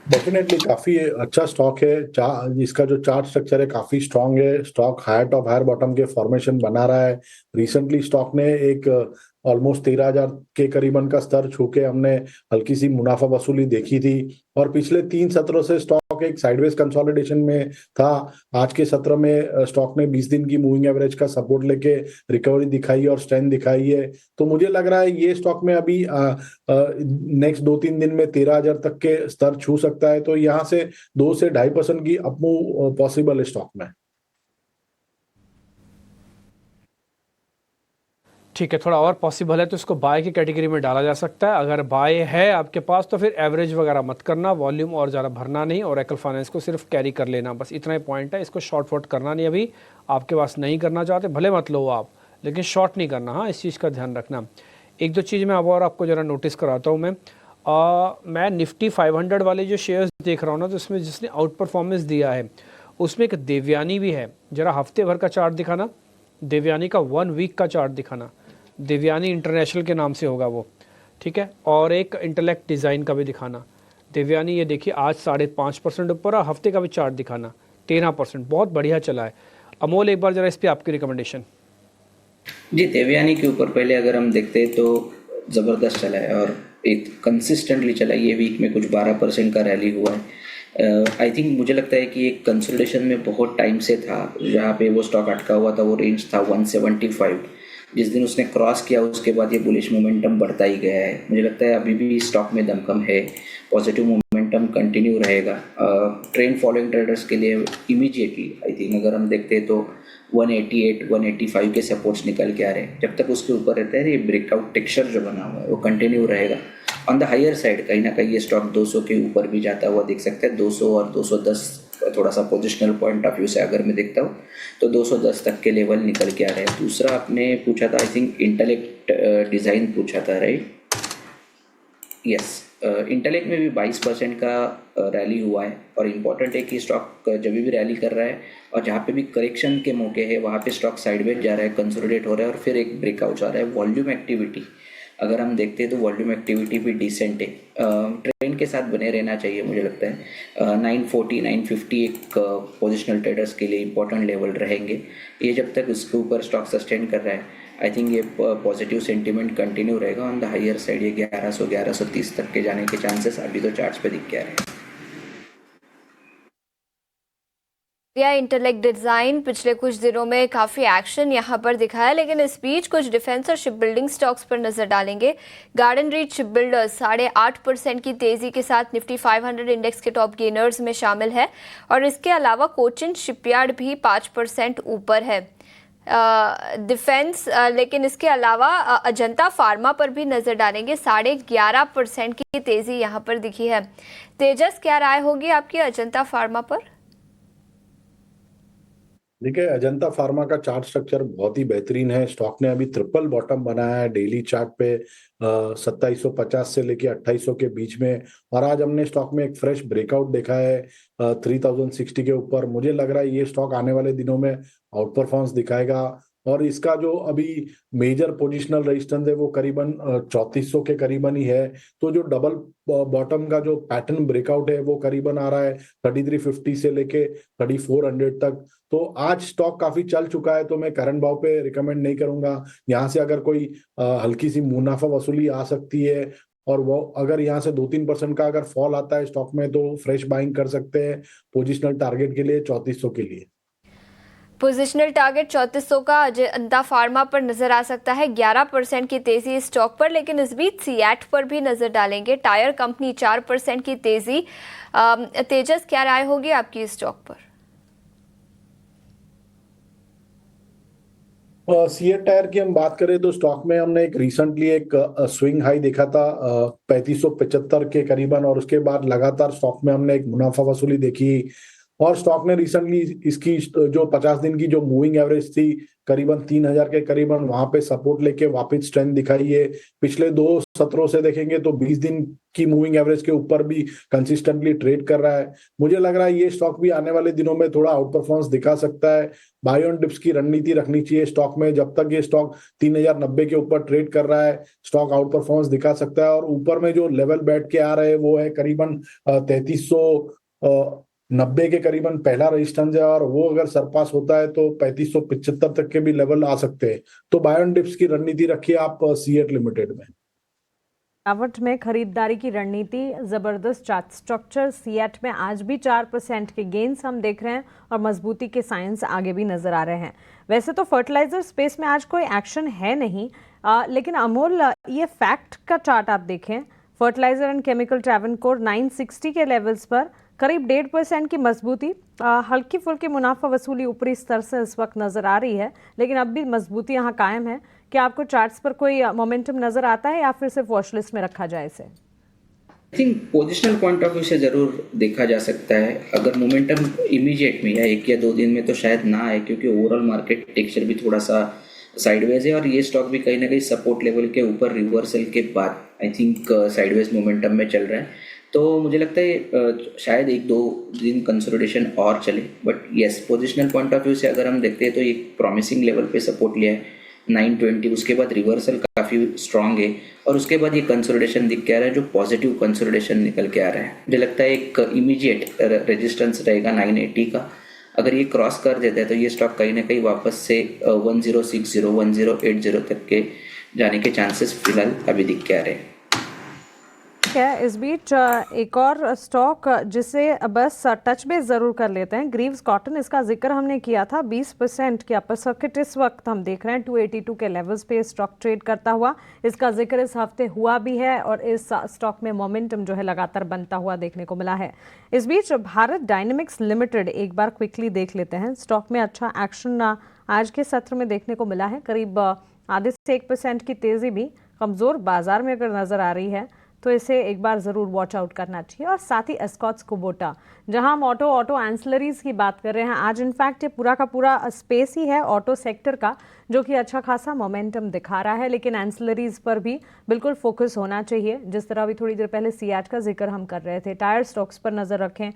डेफिनेटली काफी अच्छा स्टॉक है। इसका जो चार्ट स्ट्रक्चर है काफी स्ट्रांग है। Stock higher top higher bottom के फॉर्मेशन बना रहा है। रिसेंटली स्टॉक ने एक ऑलमोस्ट 13,000 के करीबन का स्तर छू के हमने हल्की सी मुनाफा वसूली देखी थी, और पिछले 3 सत्रों से स्टॉक एक साइडवेज कंसोलिडेशन में था। आज के सत्र में स्टॉक ने 20 दिन की मूविंग एवरेज का सपोर्ट लेके रिकवरी दिखाई और स्ट्रेंथ दिखाई है। तो मुझे लग रहा है ये स्टॉक में अभी नेक्स्ट 2-3 दिन में 13,000 तक के स्तर छू सकता है। तो यहाँ से 2 से 2.5% की अपमूव पॉसिबल है स्टॉक में। ठीक है, थोड़ा और पॉसिबल है तो इसको बाय की कैटेगरी में डाला जा सकता है। अगर बाय है आपके पास तो फिर एवरेज वगैरह मत करना, वॉल्यूम और ज़्यादा भरना नहीं, और ओरेकल फाइनेंस को सिर्फ कैरी कर लेना, बस इतना ही पॉइंट है। इसको शॉर्ट वॉट करना नहीं, अभी आपके पास नहीं करना चाहते भले मत लो आप, लेकिन शॉर्ट नहीं करना। हाँ, इस चीज़ का ध्यान रखना। एक दो चीज़ मैं अब और आपको ज़रा नोटिस कराता हूँ। मैं निफ्टी 500 वाले जो शेयर्स देख रहा हूँ ना, तो उसमें जिसने आउट परफॉर्मेंस दिया है उसमें एक देवयानी भी है। ज़रा हफ्ते भर का चार्ट दिखाना, देवयानी का 1 वीक का चार्ट दिखाना। देवयानी इंटरनेशनल के नाम से होगा वो, ठीक है। और एक इंटेलेक्ट डिज़ाइन का भी दिखाना। देवयानी ये देखिए आज 5.5% ऊपर, और हफ्ते का भी चार्ट दिखाना 13%, बहुत बढ़िया चला है। अमोल, एक बार ज़रा इस पर आपकी रिकमेंडेशन। जी, देवयानी के ऊपर पहले अगर हम देखते हैं तो ज़बरदस्त चला है और एक कंसिस्टेंटली चला है। ये वीक में कुछ 12% का रैली हुआ है। आई थिंक मुझे लगता है कि एक कंसोलिडेशन में बहुत टाइम से था, जहाँ पे वो स्टॉक अटका हुआ था। वो रेंज था 175। जिस दिन उसने क्रॉस किया उसके बाद ये बुलिश मोमेंटम बढ़ता ही गया है। मुझे लगता है अभी भी स्टॉक में दमकम है, पॉजिटिव मोमेंटम कंटिन्यू रहेगा। ट्रेंड फॉलोइंग ट्रेडर्स के लिए इमीडिएटली आई थिंक अगर हम देखते हैं तो 188 185 के सपोर्ट्स निकल के आ रहे हैं। जब तक उसके ऊपर रहता है ये ब्रेकआउट टेक्सचर जो बना हुआ है वो कंटिन्यू रहेगा। ऑन द हायर साइड कहीं ना कहीं ये स्टॉक 200 के ऊपर भी जाता हुआ दिख सकता है। 200 और 210 थोड़ा सा पोजिशनल पॉइंट ऑफ व्यू से अगर मैं देखता हूँ तो 210 तक के लेवल निकल के आ रहे हैं। दूसरा आपने पूछा था, आई थिंक इंटेलेक्ट डिज़ाइन पूछा था, राइट? यस, इंटेलेक्ट में भी 22% का रैली हुआ है। और इम्पॉर्टेंट है कि स्टॉक जब भी रैली कर रहा है और जहाँ पे भी करेक्शन के मौके हैं वहाँ पे स्टॉक साइडवेज जा रहा है, कंसोलिडेट हो रहा है और फिर एक ब्रेकआउट आ रहा है। वॉल्यूम एक्टिविटी अगर हम देखते हैं तो वॉल्यूम एक्टिविटी भी डिसेंट है। ट्रेंड के साथ बने रहना चाहिए मुझे लगता है। 940 950 एक पोजिशनल ट्रेडर्स के लिए इंपॉर्टेंट लेवल रहेंगे। ये जब तक उसके ऊपर स्टॉक सस्टेन कर रहा है आई थिंक ये पॉजिटिव सेंटीमेंट कंटिन्यू रहेगा। ऑन द हायर साइड ये 1100 1130 तक के जाने के चांसेस अभी तो चार्ट्स पे दिख के आ रहे हैं। इंटेलेक्ट डिज़ाइन पिछले कुछ दिनों में काफ़ी एक्शन यहाँ पर दिखा है, लेकिन इस बीच कुछ डिफेंस और शिप बिल्डिंग स्टॉक्स पर नजर डालेंगे। गार्डन रीच शिप बिल्डर्स 8.5% की तेज़ी के साथ निफ्टी 500 इंडेक्स के टॉप गेनर्स में शामिल है, और इसके अलावा कोचिन शिपयार्ड भी 5% ऊपर है। डिफेंस लेकिन इसके अलावा अजंता फार्मा पर भी नज़र डालेंगे। 11.5% की तेज़ी यहाँ पर दिखी है। तेजस, क्या राय होगी आपकी अजंता फार्मा पर? देखिए, अजंता फार्मा का चार्ट स्ट्रक्चर बहुत ही बेहतरीन है। स्टॉक ने अभी ट्रिपल बॉटम बनाया है डेली चार्ट पे 2750 से लेके 2800 के बीच में, और आज हमने स्टॉक में एक फ्रेश ब्रेकआउट देखा है 3060 के ऊपर। मुझे लग रहा है ये स्टॉक आने वाले दिनों में आउट परफॉर्मेंस दिखाएगा, और इसका जो अभी मेजर पोजिशनल रेजिस्टेंस है वो करीबन 3400 के करीबन ही है। तो जो डबल बॉटम का जो पैटर्न ब्रेकआउट है वो करीबन आ रहा है 3350 से लेके 3400 तक। तो आज स्टॉक काफी चल चुका है, तो मैं करंट भाव पे रिकमेंड नहीं करूंगा। यहाँ से अगर कोई हल्की सी मुनाफा वसूली आ सकती है, और वो अगर यहाँ से 2-3% का अगर फॉल आता है स्टॉक में तो फ्रेश बाइंग कर सकते हैं पोजिशनल टारगेट के लिए 3400 के लिए। पोजिशनल टारगेट 3400 का अजंता फार्मा पर नजर आ सकता है। 11% की तेजी इस स्टॉक पर, लेकिन इस बीच सीएट पर भी नजर डालेंगे। टायर कंपनी 4% की तेजी। तेजस, क्या राय होगी आपकी इस स्टॉक पर? सीएट टायर की हम बात करें तो स्टॉक में हमने एक रिसेंटली एक स्विंग हाई देखा था 3575 के करीबन, और उसके बाद लगातार स्टॉक में हमने एक मुनाफा वसूली देखी, और स्टॉक ने रिसेंटली इसकी जो 50 दिन की जो मूविंग एवरेज थी करीबन 3000 के करीबन, वहां पे सपोर्ट लेके वापस स्ट्रेंथ दिखाई है। पिछले 2 सत्रों से देखेंगे तो 20 दिन की मूविंग एवरेज के ऊपर भी कंसिस्टेंटली ट्रेड कर रहा है। मुझे लग रहा है ये स्टॉक भी आने वाले दिनों में थोड़ा आउट परफॉर्मेंस दिखा सकता है। बाय ऑन डिप्स की रणनीति रखनी चाहिए स्टॉक में। जब तक ये स्टॉक 3090 के ऊपर ट्रेड कर रहा है, स्टॉक आउट परफॉर्मेंस दिखा सकता है। और ऊपर में जो लेवल बैठ के आ रहे हैं वो है करीबन 3390 के करीबन पहला रेजिस्टेंस है, और वो अगर सरपास होता है तो 3575 तक के भी लेवल आ सकते हैं। तो बाय ऑन डिप्स की रणनीति रखिए आप सीएट लिमिटेड में। गिरावट में खरीदारी की रणनीति, जबरदस्त चार्ट स्ट्रक्चर। सीएट में आज भी 4% के गेन्स हम देख रहे हैं और मजबूती के साइंस आगे भी नजर आ रहे हैं। वैसे तो फर्टिलाइजर स्पेस में आज कोई एक्शन है नहीं, लेकिन अमोल ये फैक्ट का चार्ट आप देखें, फर्टिलाइजर एंड केमिकल ट्रैवनकोर 960 के लेवल्स पर करीब 1.5% की मजबूती, हल्की फुल्की मुनाफा वसूली ऊपरी स्तर से इस वक्त नजर आ रही है, लेकिन अब भी मजबूती यहाँ कायम है। क्या आपको चार्ट्स पर कोई मोमेंटम नजर आता है या फिर सिर्फ वॉच लिस्ट में रखा जाए इसे? I think positional point of view से जरूर देखा जा सकता है। अगर मोमेंटम इमीडिएट में या 1 या 2 दिन में तो शायद ना आए, क्योंकि ओवरऑल मार्केट टेक्सचर भी थोड़ा सा साइडवेज है, और ये स्टॉक भी कहीं ना कहीं सपोर्ट लेवल के ऊपर रिवर्सल के बाद आई थिंक साइडवेज मोमेंटम में चल रहा है। तो मुझे लगता है शायद 1-2 दिन कंसोलिडेशन और चले, but yes positional point of view से अगर हम देखते हैं तो एक प्रॉमिसिंग लेवल पे सपोर्ट लिया है 920, उसके बाद रिवर्सल काफ़ी स्ट्रांग है, और उसके बाद ये कंसोलिडेशन दिख के आ रहा है, जो पॉजिटिव कंसोलिडेशन निकल के आ रहा है। मुझे लगता है एक इमीडिएट रेजिस्टेंस रहेगा 980 का। अगर ये क्रॉस कर देता है तो ये स्टॉक कहीं ना कहीं वापस से 1060 1080 तक के जाने के चांसेस फिलहाल अभी दिख के आ रहे हैं। इस बीच एक और स्टॉक जिसे बस टच बेस जरूर कर लेते हैं, ग्रीव्स कॉटन। इसका जिक्र हमने किया था, 20% की अपर सर्किट इस वक्त हम देख रहे हैं 282 के लेवल्स पे स्टॉक ट्रेड करता हुआ। इसका जिक्र इस हफ्ते हुआ भी है और इस स्टॉक में मोमेंटम जो है लगातार बनता हुआ देखने को मिला है। इस बीच भारत डायनेमिक्स लिमिटेड एक बार क्विकली देख लेते हैं। स्टॉक में अच्छा एक्शन आज के सत्र में देखने को मिला है, करीब आधे से 1% की तेजी भी कमजोर बाजार में अगर नजर आ रही है तो इसे एक बार जरूर वॉच आउट करना चाहिए। और साथ ही एस्कॉट्स कुबोटा, जहां हम ऑटो एंसिलरीज की बात कर रहे हैं, आज इनफैक्ट ये पूरा का पूरा स्पेस ही है ऑटो सेक्टर का, जो कि अच्छा खासा मोमेंटम दिखा रहा है, लेकिन एंसिलरीज पर भी बिल्कुल फोकस होना चाहिए। जिस तरह अभी थोड़ी देर पहले सीएट का जिक्र हम कर रहे थे, टायर स्टॉक्स पर नजर रखें।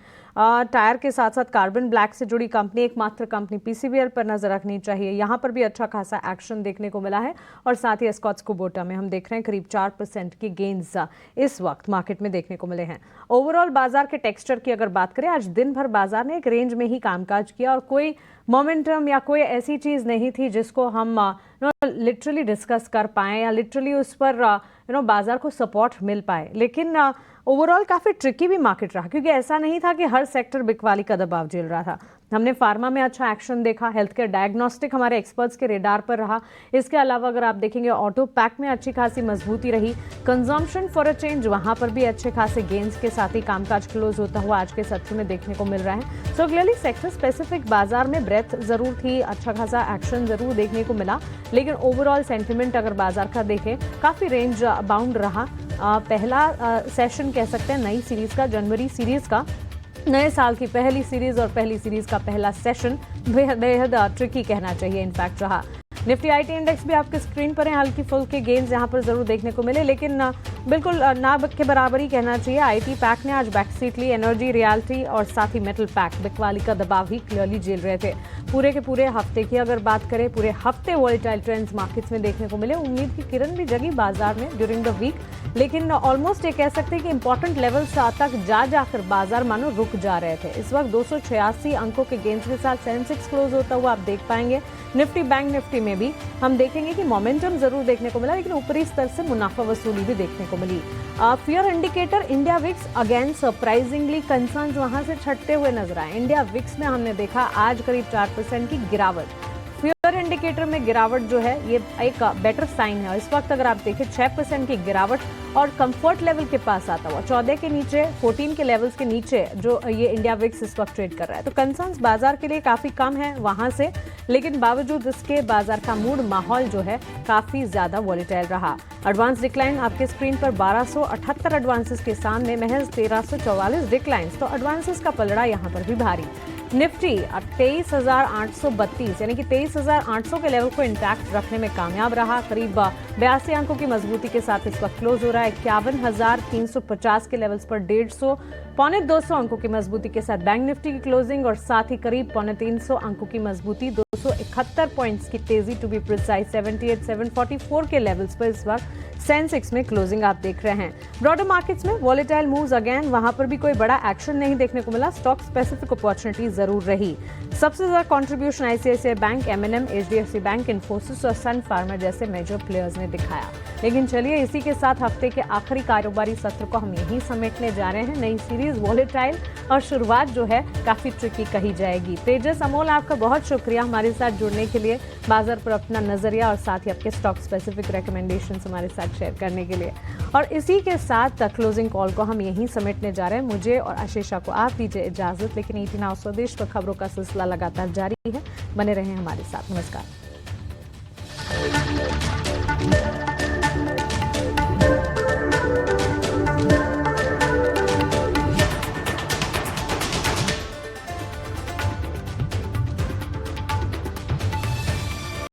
टायर के साथ साथ कार्बन ब्लैक से जुड़ी कंपनी, एकमात्र कंपनी पीसीबीएल पर नजर रखनी चाहिए। यहाँ पर भी अच्छा खासा एक्शन देखने को मिला है। और साथ ही एस्कॉट्स कुबोटा में हम देख रहे हैं करीब 4% की गेन्स इस वक्त मार्केट में देखने को मिले हैं। ओवरऑल बाजार के टेक्सचर की अगर बात करें, आज दिन भर बाजार ने एक रेंज में ही कामकाज किया और कोई मोमेंटम या कोई ऐसी चीज नहीं थी जिसको हम लिटरली डिस्कस कर पाए या लिटरली उस पर बाजार को सपोर्ट मिल पाए। लेकिन ओवरऑल काफ़ी ट्रिकी भी मार्केट रहा, क्योंकि ऐसा नहीं था कि हर सेक्टर बिकवाली का दबाव झेल रहा था। हमने फार्मा में अच्छा एक्शन देखा, हेल्थ केयर डायग्नोस्टिक हमारे एक्सपर्ट्स के रेडार पर रहा। इसके अलावा अगर आप देखेंगे ऑटो पैक में अच्छी खासी मजबूती रही। कंजम्पशन फॉर अ चेंज, वहां पर भी अच्छे खासे गेन्स के साथ ही कामकाज क्लोज होता हुआ आज के सत्र में देखने को मिल रहा है। सो क्लियरली सेक्टर स्पेसिफिक बाजार में ब्रेथ जरूर थी, अच्छा खासा एक्शन जरूर देखने को मिला, लेकिन ओवरऑल सेंटिमेंट अगर बाजार का देखें काफ़ी रेंज बाउंड रहा। पहला सेशन कह सकते हैं नई सीरीज का, जनवरी सीरीज का, नए साल की पहली सीरीज और पहली सीरीज का पहला सेशन बेहद ट्रिकी कहना चाहिए इनफैक्ट रहा। निफ्टी आईटी इंडेक्स भी आपके स्क्रीन पर है, हल्की फुल्की गेन्स यहाँ पर जरूर देखने को मिले, लेकिन बिल्कुल ना के बराबर ही कहना चाहिए। आईटी पैक ने आज बैकसीट ली, एनर्जी, रियल्टी और साथ ही मेटल पैक बिकवाली का दबाव ही क्लियरली झेल रहे थे। पूरे के पूरे हफ्ते की अगर बात करें, पूरे हफ्ते वॉलेटाइल ट्रेंड्स मार्केट्स में देखने को मिले। उम्मीद की किरण भी जगी बाजार में ड्यूरिंग द वीक, लेकिन ऑलमोस्ट ये कह सकते हैं कि इंपॉर्टेंट लेवल्स तक जाकर बाजार मानो रुक जा रहे थे। इस वक्त 286 अंकों के गेंस के साथ सेंसेक्स क्लोज होता हुआ आप देख पाएंगे। निफ्टी बैंक निफ्टी में भी हम देखेंगे कि मोमेंटम जरूर देखने को मिला, लेकिन ऊपरी स्तर से मुनाफा वसूली भी देखने को मिली। Fear indicator India VIX again surprisingly concerns वहां से छटते हुए नजर आए। इंडिया विक्स में हमने देखा आज करीब 4% की गिरावट। फियर अपर इंडिकेटर में गिरावट जो है ये एक बेटर साइन है। और इस वक्त अगर आप देखें 6% की गिरावट और कंफर्ट लेवल के पास आता हुआ 14 के नीचे 14 के लेवल्स के नीचे जो ये इंडिया विक्स इस वक्त ट्रेड कर रहा है। तो कंसर्न्स बाजार के लिए काफी कम है वहां से, लेकिन बावजूद इसके बाजार का मूड माहौल जो है काफी ज्यादा वॉलेटाइल रहा। एडवांस डिक्लाइन आपके स्क्रीन पर 1278 एडवांसेस के सामने महज 1344 डिक्लाइंस। तो एडवांसेस का पलड़ा यहां पर भी भारी। निफ्टी 23,832 यानी कि 23,800 के लेवल को इंटैक्ट रखने में कामयाब रहा। करीब 82 अंकों की मजबूती के साथ इस वक्त क्लोज हो रहा है। 51,350 के लेवल्स पर 150 पौने 200 अंकों की मजबूती के साथ बैंक निफ्टी की क्लोजिंग और साथ ही करीब पौने 300 अंकों की मजबूती 271 पॉइंट्स की तेजी टू बी प्रिसाइज 78,744 के लेवल्स पर इस वक्त सेंसेक्स में क्लोजिंग आप देख रहे हैं। ब्रॉडर मार्केट्स में वॉलेटाइल मूव्स अगेन, वहां पर भी कोई बड़ा एक्शन नहीं देखने को मिला। स्टॉक स्पेसिफिक अपॉर्चुनिटी जरूर रही। सबसे ज्यादा contribution ICICI bank, M N M, HDFC bank, Infosys और सन फार्मा जैसे मेजर प्लेयर्स ने दिखाया। लेकिन चलिए इसी के साथ हफ्ते के आखिरी कारोबारी सत्र को हम यहीं समेटने जा रहे हैं। नई सीरीज वॉलेटाइल और शुरुआत जो है काफी ट्रिकी कही जाएगी। तेजस अमोल, आपका बहुत शुक्रिया हमारे साथ जुड़ने के लिए, बाजार पर अपना नजरिया और साथ ही आपके स्टॉक स्पेसिफिक रिकमेंडेशंस हमारे साथ शेयर करने के लिए। और इसी के साथ क्लोजिंग कॉल को हम यहीं समेटने जा रहे हैं। मुझे और आशीषा को आप दीजिए इजाजत, लेकिन 18 आवर स्वदेश पर खबरों का सिलसिला लगातार जारी है। बने रहें हमारे साथ। नमस्कार।